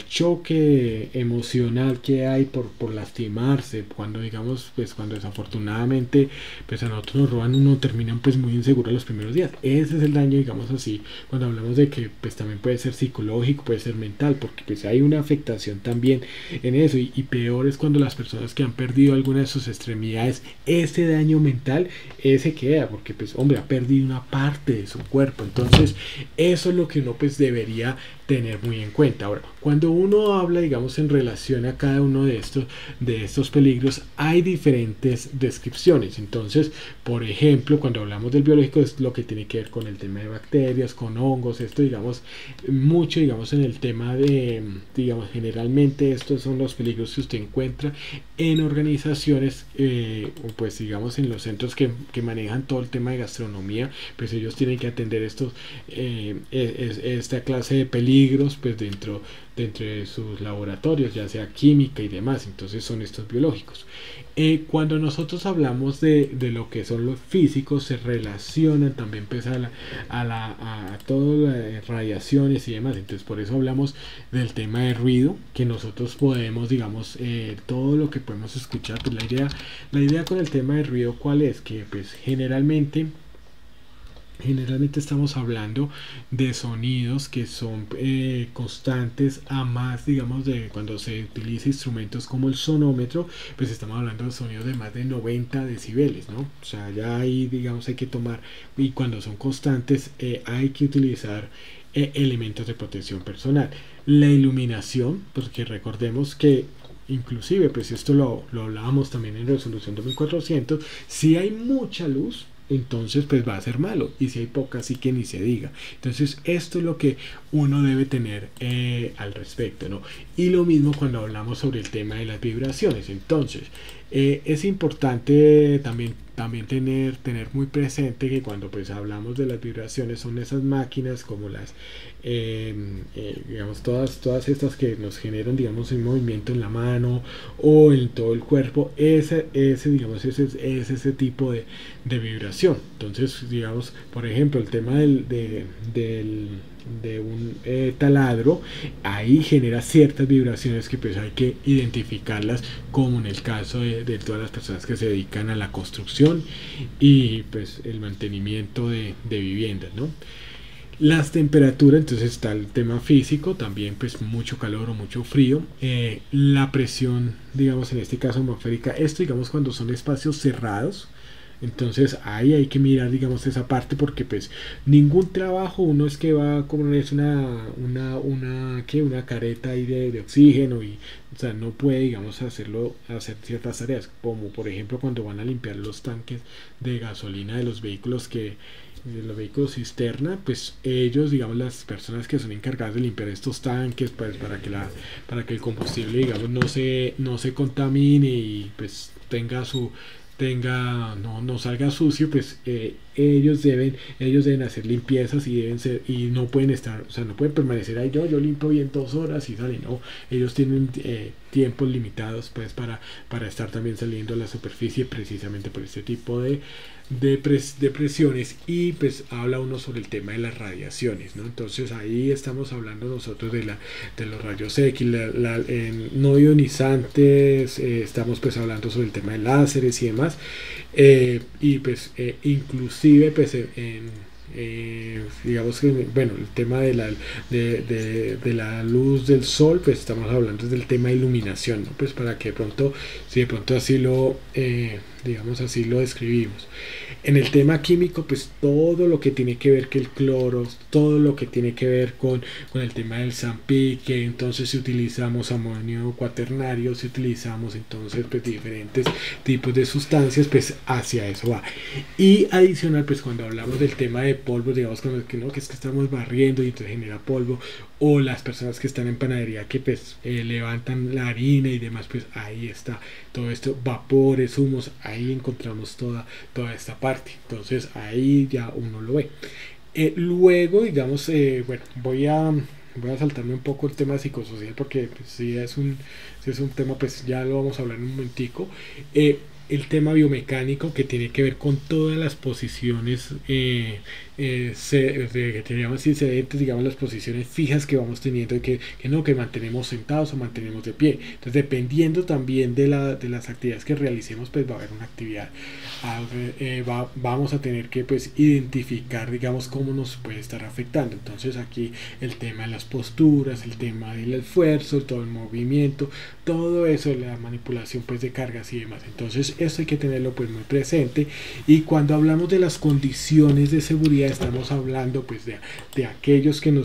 choque emocional que hay por lastimarse, cuando digamos pues cuando desafortunadamente pues a nosotros nos roban, uno terminan pues muy inseguro los primeros días. Ese es el daño, digamos así, cuando hablamos de que pues también puede ser psicológico, puede ser mental, porque pues hay una afectación también en eso, y peor es cuando las personas que han perdido alguna de sus extremidades, ese daño mental ese queda, porque pues hombre, ha perdido una parte de su cuerpo. Entonces eso es lo que uno pues debería tener muy en cuenta. Ahora, cuando uno habla digamos en relación a cada uno de estos peligros, hay diferentes descripciones. Entonces, por ejemplo, cuando hablamos del biológico es lo que tiene que ver con el tema de bacterias, con hongos. Esto digamos mucho digamos en el tema de digamos generalmente estos son los peligros que usted encuentra en organizaciones pues digamos en los centros que manejan todo el tema de gastronomía. Pues ellos tienen que atender esta clase de peligros pues dentro de sus laboratorios, ya sea química y demás. Entonces son estos biológicos. Cuando nosotros hablamos de lo que son los físicos, se relacionan también pues a todas las radiaciones y demás. Entonces por eso hablamos del tema de ruido, que nosotros podemos digamos todo lo que podemos escuchar. Pues la idea con el tema de ruido, ¿cuál es? Que pues generalmente Generalmente estamos hablando de sonidos que son constantes a más, digamos, de cuando se utiliza instrumentos como el sonómetro, pues estamos hablando de sonidos de más de 90 decibeles, ¿no? O sea, ya ahí, digamos, hay que tomar, y cuando son constantes, hay que utilizar elementos de protección personal. La iluminación, porque recordemos que inclusive, pues esto lo hablábamos también en resolución 2400, si hay mucha luz, entonces pues va a ser malo, y si hay poca, sí que ni se diga. Entonces esto es lo que uno debe tener al respecto, ¿no? Y lo mismo cuando hablamos sobre el tema de las vibraciones. Entonces es importante también tener muy presente que cuando pues hablamos de las vibraciones son esas máquinas como las digamos todas estas que nos generan, digamos, un movimiento en la mano o en todo el cuerpo. Digamos, ese es ese tipo de vibración. Entonces, digamos, por ejemplo, el tema de un taladro, ahí genera ciertas vibraciones que pues hay que identificarlas, como en el caso de todas las personas que se dedican a la construcción y pues el mantenimiento de viviendas, ¿no? Las temperaturas, entonces está el tema físico, también pues mucho calor o mucho frío, la presión, digamos, en este caso atmosférica, esto digamos cuando son espacios cerrados. Entonces ahí hay que mirar, digamos, esa parte, porque pues ningún trabajo uno es que va a como es una careta ahí de oxígeno, y o sea, no puede, digamos, hacer ciertas tareas, como por ejemplo cuando van a limpiar los tanques de gasolina de los vehículos de los vehículos cisterna, pues ellos, digamos, las personas que son encargadas de limpiar estos tanques, pues para que el combustible, digamos, no se contamine y pues no salga sucio, pues ellos deben hacer limpiezas y no pueden estar, o sea, no pueden permanecer ahí, yo limpio bien 2 horas y salen, no, ellos tienen tiempos limitados pues para estar también saliendo a la superficie, precisamente por este tipo de presiones. Y pues habla uno sobre el tema de las radiaciones, ¿no? Entonces ahí estamos hablando nosotros de los rayos X, no ionizantes, estamos pues hablando sobre el tema de láseres y demás, y pues inclusive pues digamos que bueno, el tema de la luz del sol, pues estamos hablando del tema de iluminación, ¿no? Pues para que si de pronto así digamos, así lo describimos. En el tema químico, pues todo lo que tiene que ver que el cloro, todo lo que tiene que ver con el tema del salpique, entonces si utilizamos amonio cuaternario, si utilizamos entonces pues diferentes tipos de sustancias, pues hacia eso va. Y adicional, pues cuando hablamos del tema de polvo, digamos que es que estamos barriendo y entonces genera polvo, o las personas que están en panadería que pues levantan la harina y demás, pues ahí está todo esto, vapores, humos, ahí encontramos toda esta parte. Entonces ahí ya uno lo ve. Luego, digamos, bueno, voy a saltarme un poco el tema psicosocial, porque pues, si es un tema, pues ya lo vamos a hablar en un momentico. El tema biomecánico, que tiene que ver con todas las posiciones que teníamos sedentes, digamos, las posiciones fijas que vamos teniendo, que mantenemos sentados o mantenemos de pie. Entonces, dependiendo también de las actividades que realicemos, pues va a haber una actividad, vamos a tener que pues identificar, digamos, cómo nos puede estar afectando. Entonces aquí el tema de las posturas, el tema del esfuerzo, todo el movimiento, todo eso, la manipulación pues de cargas y demás. Entonces esto hay que tenerlo pues muy presente. Y cuando hablamos de las condiciones de seguridad, estamos hablando pues de aquellos que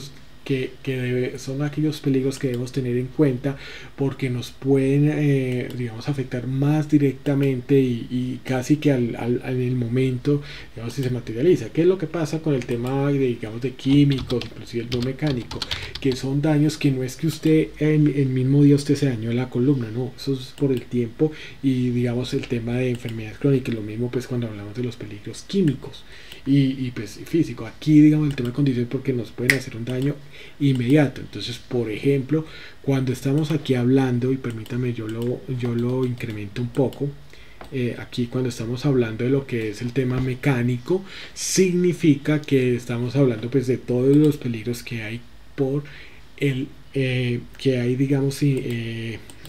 son aquellos peligros que debemos tener en cuenta, porque nos pueden digamos afectar más directamente y casi que en el momento, digamos, si se materializa. ¿Qué es lo que pasa con el tema digamos de químicos, inclusive el biomecánico? Que son daños que no es que usted en el mismo día usted se dañó la columna, no, eso es por el tiempo. Y digamos el tema de enfermedades crónicas, lo mismo pues cuando hablamos de los peligros químicos y pues físico. Aquí digamos el tema de condiciones, porque nos pueden hacer un daño inmediato. Entonces, por ejemplo, cuando estamos aquí hablando, y permítame yo lo incremento un poco, aquí cuando estamos hablando de lo que es el tema mecánico, significa que estamos hablando pues de todos los peligros que hay por que hay, digamos,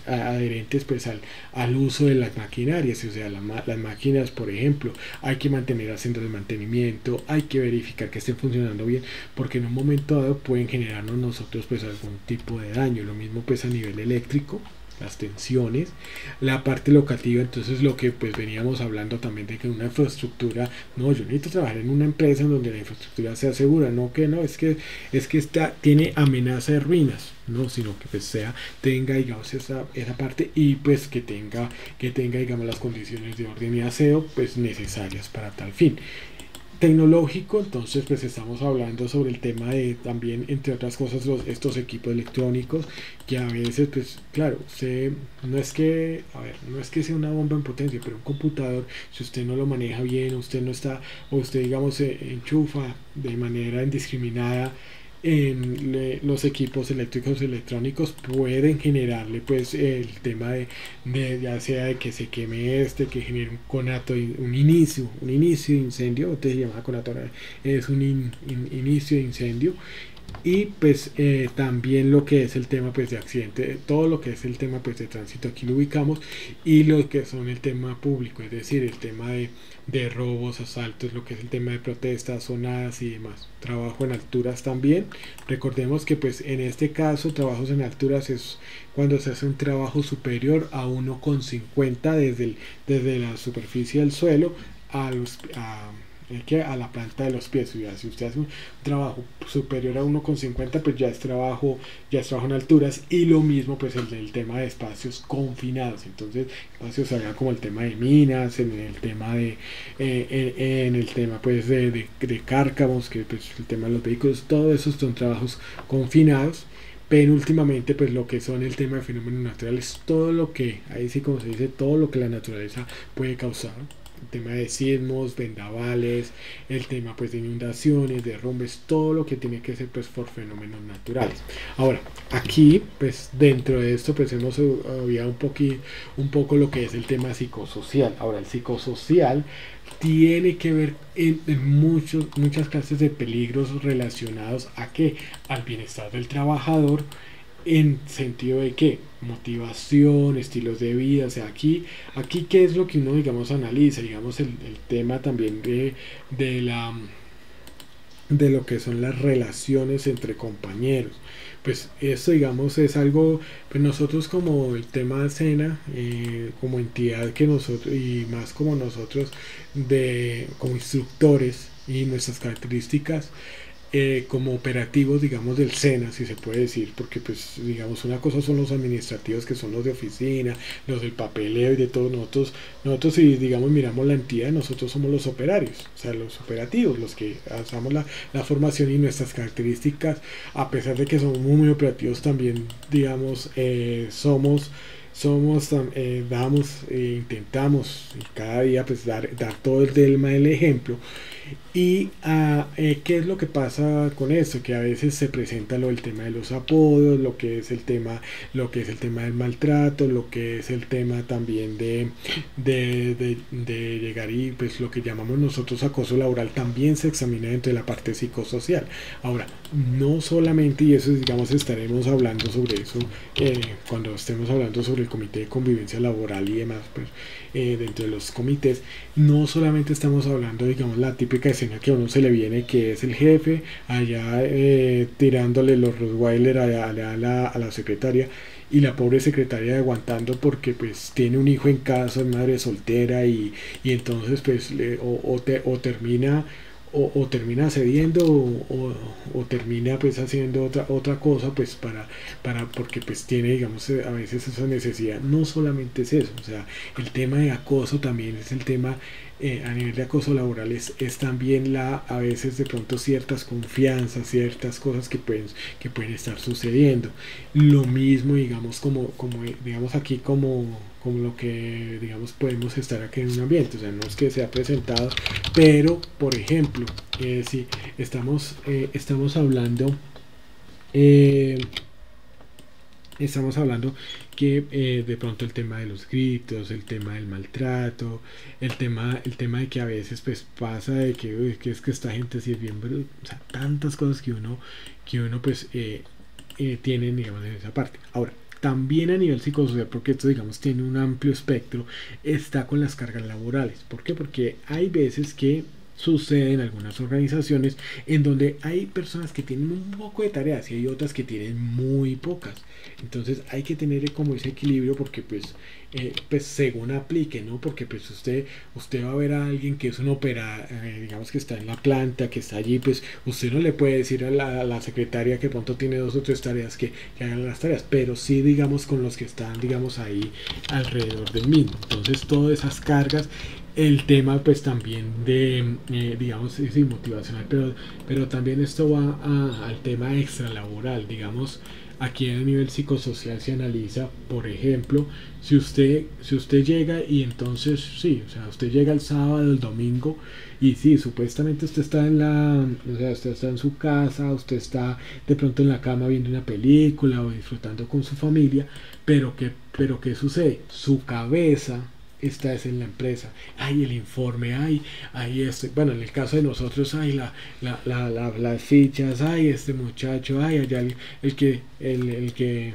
adherentes pues al uso de las maquinarias, o sea, las máquinas, por ejemplo, hay que mantener haciendo el mantenimiento, hay que verificar que estén funcionando bien, porque en un momento dado pueden generarnos nosotros pues algún tipo de daño. Lo mismo pues a nivel eléctrico, las tensiones, la parte locativa. Entonces lo que pues veníamos hablando también de que una infraestructura, no, yo necesito trabajar en una empresa en donde la infraestructura sea segura, no que no, es que tiene amenaza de ruinas, no, sino que pues tenga, digamos, esa parte, y pues que tenga, digamos, las condiciones de orden y aseo pues necesarias para tal fin. Tecnológico, entonces pues estamos hablando sobre el tema de también, entre otras cosas, estos equipos electrónicos que a veces pues claro, no es que sea una bomba en potencia, pero un computador, si usted no lo maneja bien, usted no está, o usted, digamos, enchufa de manera indiscriminada en los equipos eléctricos electrónicos, pueden generarle pues el tema de ya sea de que se queme, que genere un conato, un inicio de incendio. Usted se llama conato, es un inicio de incendio. Y pues también lo que es el tema pues de accidente, todo lo que es el tema pues de tránsito, aquí lo ubicamos, y lo que son el tema público, es decir, el tema de robos, asaltos, lo que es el tema de protestas, zonadas y demás. Trabajo en alturas también. Recordemos que pues en este caso trabajos en alturas es cuando se hace un trabajo superior a 1,50 desde la superficie del suelo a la planta de los pies. Ya, si usted hace un trabajo superior a 1,50, pues ya es trabajo en alturas. Y lo mismo pues el tema de espacios confinados. Entonces espacios allá como el tema de minas, en el tema pues de cárcamos, que pues el tema de los vehículos, todo eso son trabajos confinados. Pero últimamente pues lo que son el tema de fenómenos naturales, todo lo que, ahí sí como se dice, todo lo que la naturaleza puede causar. El tema de sismos, vendavales, el tema pues de inundaciones, derrumbes, todo lo que tiene que ser pues por fenómenos naturales. Ahora, aquí pues dentro de esto pues hemos obviado un poco lo que es el tema psicosocial. Ahora, el psicosocial tiene que ver en muchas clases de peligros relacionados al bienestar del trabajador, en sentido de que motivación, estilos de vida. O sea, aquí qué es lo que uno, digamos, analiza, digamos, el tema también de lo que son las relaciones entre compañeros. Pues esto, digamos, es algo, pues nosotros como el tema de SENA, como entidad que nosotros, y más como nosotros como instructores, y nuestras características como operativos, digamos, del SENA, si se puede decir, porque pues digamos, una cosa son los administrativos, que son los de oficina, los del papeleo y de todo. Nosotros si digamos miramos la entidad, nosotros somos los operarios, o sea, los operativos, los que hacemos la formación. Y nuestras características, a pesar de que somos muy operativos, también digamos intentamos cada día pues dar todo el tema del ejemplo. Y ¿qué es lo que pasa con esto? Que a veces se presenta el tema de los apodos, lo que es el tema del maltrato, lo que es el tema también de llegar, y pues lo que llamamos nosotros acoso laboral también se examina dentro de la parte psicosocial. Ahora, no solamente, y eso digamos estaremos hablando sobre eso cuando estemos hablando sobre el comité de convivencia laboral y demás, pues dentro de los comités, no solamente estamos hablando, digamos, la típica escena que a uno se le viene, que es el jefe allá tirándole los Rottweiler a la secretaria, y la pobre secretaria aguantando porque pues tiene un hijo en casa, es madre soltera, y entonces pues termina cediendo o termina pues haciendo otra cosa pues porque pues tiene, digamos, a veces esa necesidad. No solamente es eso, o sea, el tema de acoso también es el tema a nivel de acoso laboral, es también a veces de pronto ciertas confianzas, ciertas cosas que pueden estar sucediendo. Lo mismo, digamos, como digamos aquí como lo que, digamos, podemos estar aquí en un ambiente. O sea, no es que sea presentado, pero por ejemplo, si estamos hablando que de pronto el tema de los gritos, el tema del maltrato, el tema de que a veces pues pasa de que es que esta gente sí es bien bruta, o sea, tantas cosas que uno pues tienen, digamos, en esa parte. Ahora, también a nivel psicosocial, porque esto, digamos, tiene un amplio espectro, está con las cargas laborales. ¿Por qué? Porque hay veces que sucede en algunas organizaciones en donde hay personas que tienen un poco de tareas y hay otras que tienen muy pocas. Entonces hay que tener como ese equilibrio, porque pues según aplique, ¿no? Porque pues usted va a ver a alguien que es un operador, digamos, que está en la planta, que está allí, pues usted no le puede decir a la secretaria que pronto tiene 2 o 3 tareas que hagan las tareas, pero sí, digamos, con los que están, digamos, ahí alrededor del mismo. Entonces todas esas cargas, el tema pues también de digamos, es motivacional, pero también esto va al tema extralaboral. Digamos, aquí a nivel psicosocial se analiza, por ejemplo, si usted llega y entonces sí, o sea, usted llega el sábado, el domingo, y sí, supuestamente usted está usted está en su casa, usted está de pronto en la cama viendo una película o disfrutando con su familia, pero ¿qué sucede? Su cabeza está es en la empresa. Hay el informe, hay bueno, en el caso de nosotros hay las fichas, hay este muchacho, hay allá el que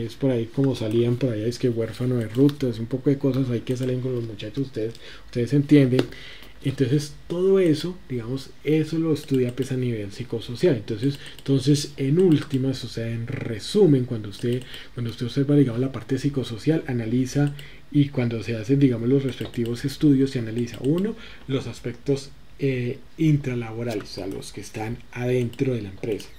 es por ahí, como salían por allá, es que huérfano de rutas, un poco de cosas ahí que salen con los muchachos, ustedes entienden. Entonces todo eso, digamos, eso lo estudia pues a nivel psicosocial. Entonces en últimas, o sea, en resumen, cuando usted observa, digamos, la parte psicosocial, analiza, y cuando se hacen, digamos, los respectivos estudios, se analiza, uno, los aspectos intralaborales, o sea, los que están adentro de la empresa,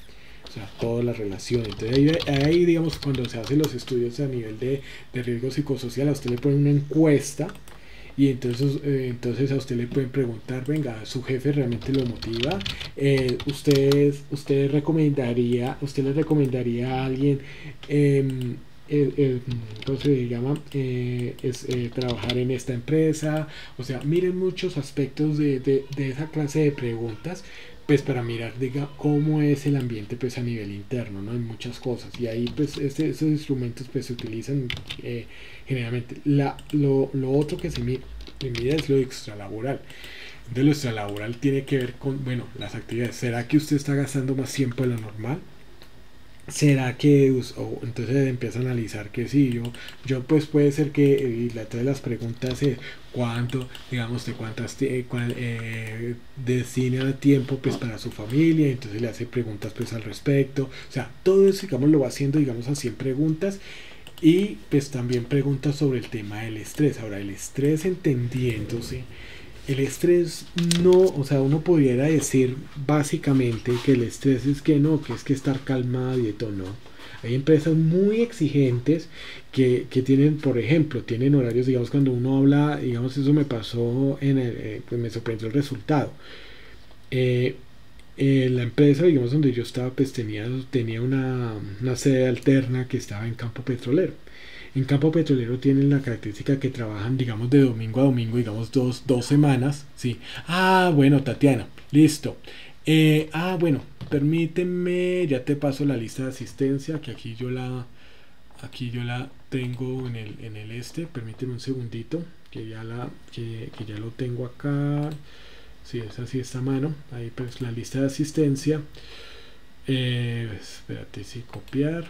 o sea, todas las relaciones. Entonces ahí, digamos, cuando se hacen los estudios a nivel de riesgo psicosocial, a usted le ponen una encuesta, y entonces a usted le pueden preguntar, venga, ¿su jefe realmente lo motiva? ¿Usted le recomendaría a alguien ¿cómo se llama? Trabajar en esta empresa? O sea, miren muchos aspectos de esa clase de preguntas, pues para mirar, diga, cómo es el ambiente pues a nivel interno, ¿no? En muchas cosas, y ahí pues esos instrumentos pues se utilizan generalmente. Lo otro que se mide es lo extralaboral. De lo extralaboral tiene que ver con, bueno, las actividades. ¿Será que usted está gastando más tiempo de lo normal? ¿Será que entonces empieza a analizar que sí, yo pues puede ser que todas las preguntas es cuánto, digamos, de cuántas destina tiempo pues para su familia? Entonces le hace preguntas pues al respecto. O sea, todo eso, digamos, lo va haciendo, digamos, a 100 preguntas. Y pues también preguntas sobre el tema del estrés. Ahora, el estrés, entendiéndose, el estrés no, o sea, uno pudiera decir básicamente que el estrés es que estar calmado y de todo, no. Hay empresas muy exigentes que tienen, por ejemplo, tienen horarios, digamos, cuando uno habla, digamos, eso me pasó pues me sorprendió el resultado. La empresa, digamos, donde yo estaba, pues tenía una sede alterna que estaba en Campo Petrolero. En Campo Petrolero tienen la característica que trabajan, digamos, de domingo a domingo, digamos, dos semanas, ¿sí? Bueno, Tatiana, listo. Bueno, permíteme, ya te paso la lista de asistencia, que aquí yo la tengo en el permíteme un segundito, que ya lo tengo acá. Sí, es así, esta mano. Ahí pues la lista de asistencia. Espérate, sí, copiar.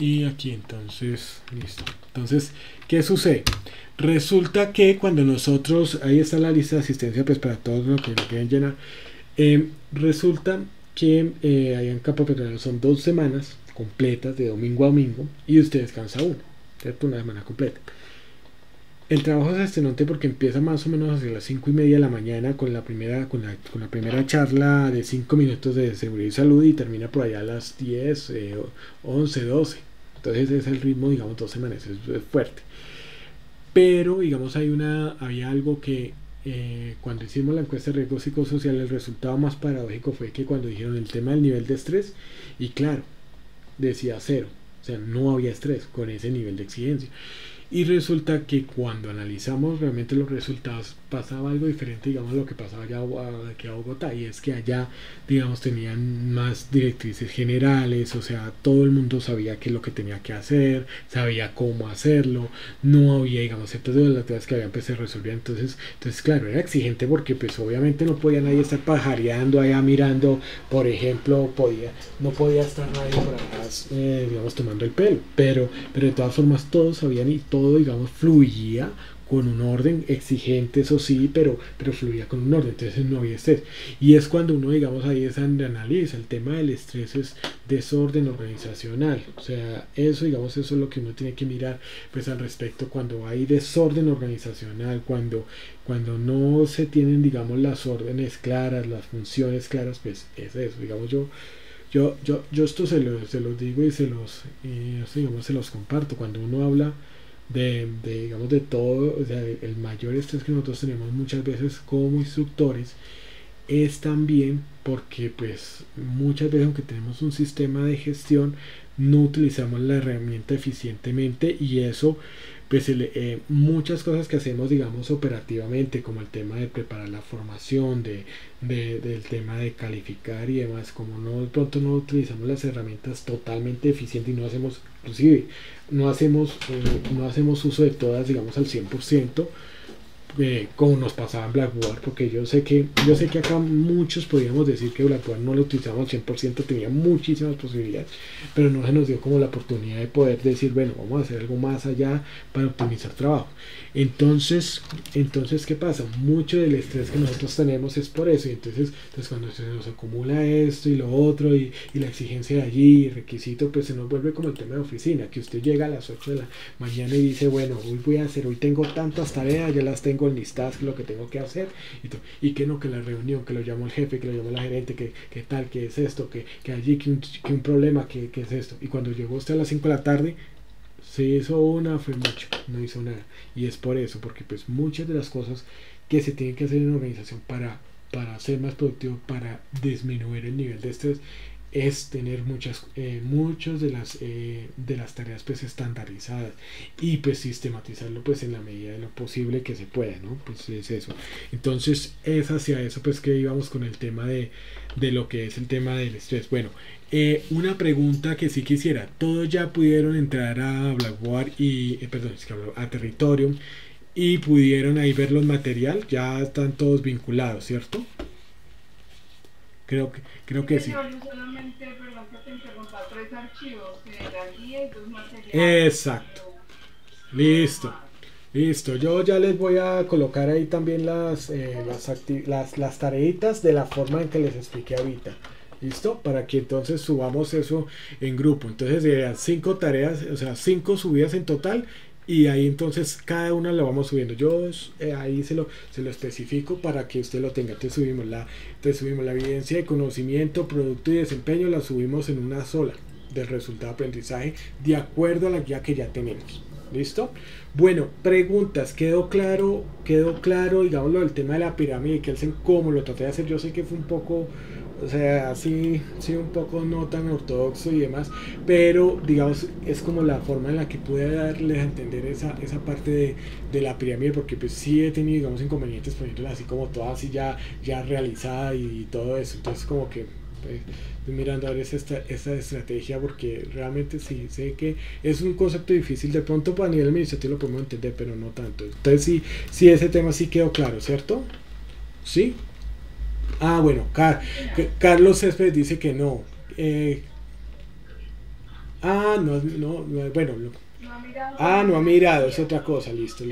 Y aquí entonces, listo. Entonces, ¿qué sucede? Resulta que cuando nosotros, ahí está la lista de asistencia, pues para todos los que lo quieren llenar. Resulta que ahí en Campo Petrolero son 2 semanas completas, de domingo a domingo, y usted descansa una, ¿cierto? Una semana completa. El trabajo es extenuante porque empieza más o menos hacia las 5:30 de la mañana con la primera charla de 5 minutos de seguridad y salud, y termina por allá a las 10, 11, 12. Entonces es el ritmo, digamos, 2 semanas, es fuerte. Pero, digamos, había algo que cuando hicimos la encuesta de riesgo psicosocial, el resultado más paradójico fue que cuando dijeron el tema del nivel de estrés, y claro, decía 0, o sea, no había estrés con ese nivel de exigencia. Y resulta que cuando analizamos realmente los resultados pasaba algo diferente, digamos, a lo que pasaba allá aquí a Bogotá, y es que allá, digamos, tenían más directrices generales, o sea, todo el mundo sabía qué es lo que tenía que hacer, sabía cómo hacerlo, no había, digamos, ciertas de las cosas que habían pues se resolvían. Entonces claro, era exigente porque pues obviamente no podía nadie estar pajareando allá mirando, por ejemplo, no podía estar nadie por atrás, digamos, tomando el pelo, pero de todas formas todos sabían y todo, digamos, fluía con un orden exigente, eso sí, pero fluía con un orden, entonces no había estrés. Y es cuando uno, digamos, ahí es donde analiza el tema del estrés, es desorden organizacional, o sea, eso, digamos, eso es lo que uno tiene que mirar pues al respecto cuando hay desorden organizacional, cuando no se tienen, digamos, las órdenes claras, las funciones claras, pues es eso, digamos, yo esto se los digo y digamos, se los comparto. Cuando uno habla digamos, de todo, o sea, el mayor estrés que nosotros tenemos muchas veces como instructores es también porque pues muchas veces, aunque tenemos un sistema de gestión, no utilizamos la herramienta eficientemente, y eso pues muchas cosas que hacemos, digamos, operativamente, como el tema de preparar la formación, del tema de calificar y demás, como no, de pronto no utilizamos las herramientas totalmente eficientes y no hacemos, inclusive no hacemos uso de todas, digamos, al 100%, como nos pasaba en Blackboard, porque yo sé que acá muchos podríamos decir que Blackboard no lo utilizamos al 100%, tenía muchísimas posibilidades, pero no se nos dio como la oportunidad de poder decir, bueno, vamos a hacer algo más allá para optimizar trabajo. Entonces ¿qué pasa? Mucho del estrés que nosotros tenemos es por eso, y entonces cuando se nos acumula esto y lo otro, y la exigencia de allí, y requisito, pues se nos vuelve como el tema de oficina, que usted llega a las 8 de la mañana y dice, bueno, hoy tengo tantas tareas, ya las tengo enlistadas, que es lo que tengo que hacer, y que no, que la reunión, que lo llamo el jefe, que lo llamo la gerente, que tal, que es esto, que allí, que un problema, que es esto, y cuando llegó usted a las 5 de la tarde, se hizo fue mucho, no hizo nada. Y es por eso, porque pues muchas de las cosas que se tienen que hacer en una organización para ser más productivo, para disminuir el nivel de estrés, es tener muchas de las tareas pues estandarizadas, y pues sistematizarlo pues en la medida de lo posible que se pueda, ¿no? Pues es eso. Entonces es hacia eso pues que íbamos con el tema de lo que es el tema del estrés. Bueno, una pregunta que sí quisiera, todos ya pudieron entrar a Blackboard a Territorium, y pudieron ahí ver los material, ya están todos vinculados, ¿cierto? Creo que sí. Yo solamente, perdón que te interrumpa, 3 archivos, la guía y 2 materiales. Exacto. Listo. Yo ya les voy a colocar ahí también las tareitas de la forma en que les expliqué ahorita. ¿Listo? Para que entonces subamos eso en grupo. Entonces serían 5 tareas, o sea, 5 subidas en total. Y ahí entonces cada una la vamos subiendo. Yo ahí se lo especifico para que usted lo tenga. Entonces subimos la evidencia de conocimiento, producto y desempeño, la subimos en una sola del resultado de aprendizaje de acuerdo a la guía que ya tenemos. ¿Listo? Bueno, preguntas. ¿Quedó claro, digamos, lo del tema de la pirámide, que cómo lo traté de hacer? Yo sé que fue un poco, o sea, sí, un poco no tan ortodoxo y demás, pero digamos es como la forma en la que pude darles a entender esa parte de la pirámide, porque pues sí he tenido, digamos, inconvenientes poniéndola así como toda así ya realizada y todo eso. Entonces como que estoy mirando a ver esta estrategia, porque realmente sí sé que es un concepto difícil, de pronto a nivel administrativo lo podemos entender, pero no tanto. Entonces sí ese tema sí quedó claro, ¿cierto? ¿Sí? Ah, bueno, Carlos Céspedes dice que no. Bueno. No ha mirado, es otra cosa, listo.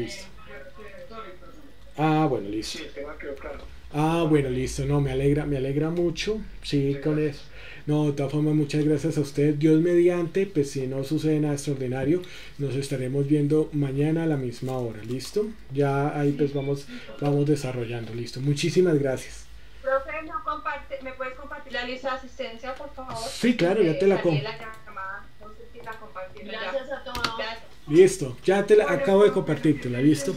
Ah, bueno, listo. Sí, el tema quedó claro. Ah, bueno, listo, no, me alegra mucho, sí, con eso. No, de todas formas, muchas gracias a usted. Dios mediante, pues si no sucede nada extraordinario, nos estaremos viendo mañana a la misma hora, ¿listo? Ya ahí pues vamos desarrollando, listo. Muchísimas gracias. Profe, ¿me puedes compartir la lista de asistencia, por favor? Sí, claro, ya te la comparto. No sé si la compartí. Gracias a todos. Listo, ya acabo de compartírtela, ¿listo?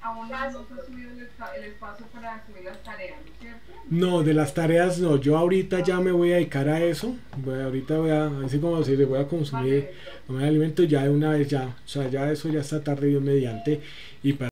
Aún no se ha subido el espacio para subir las tareas, ¿no es cierto? No, de las tareas no. Yo ahorita ya me voy a dedicar a eso. Ahorita voy a ver si como si le voy a consumir Vale, comer alimento ya de una vez ya. O sea, ya eso ya está tarde Dios mediante. Y para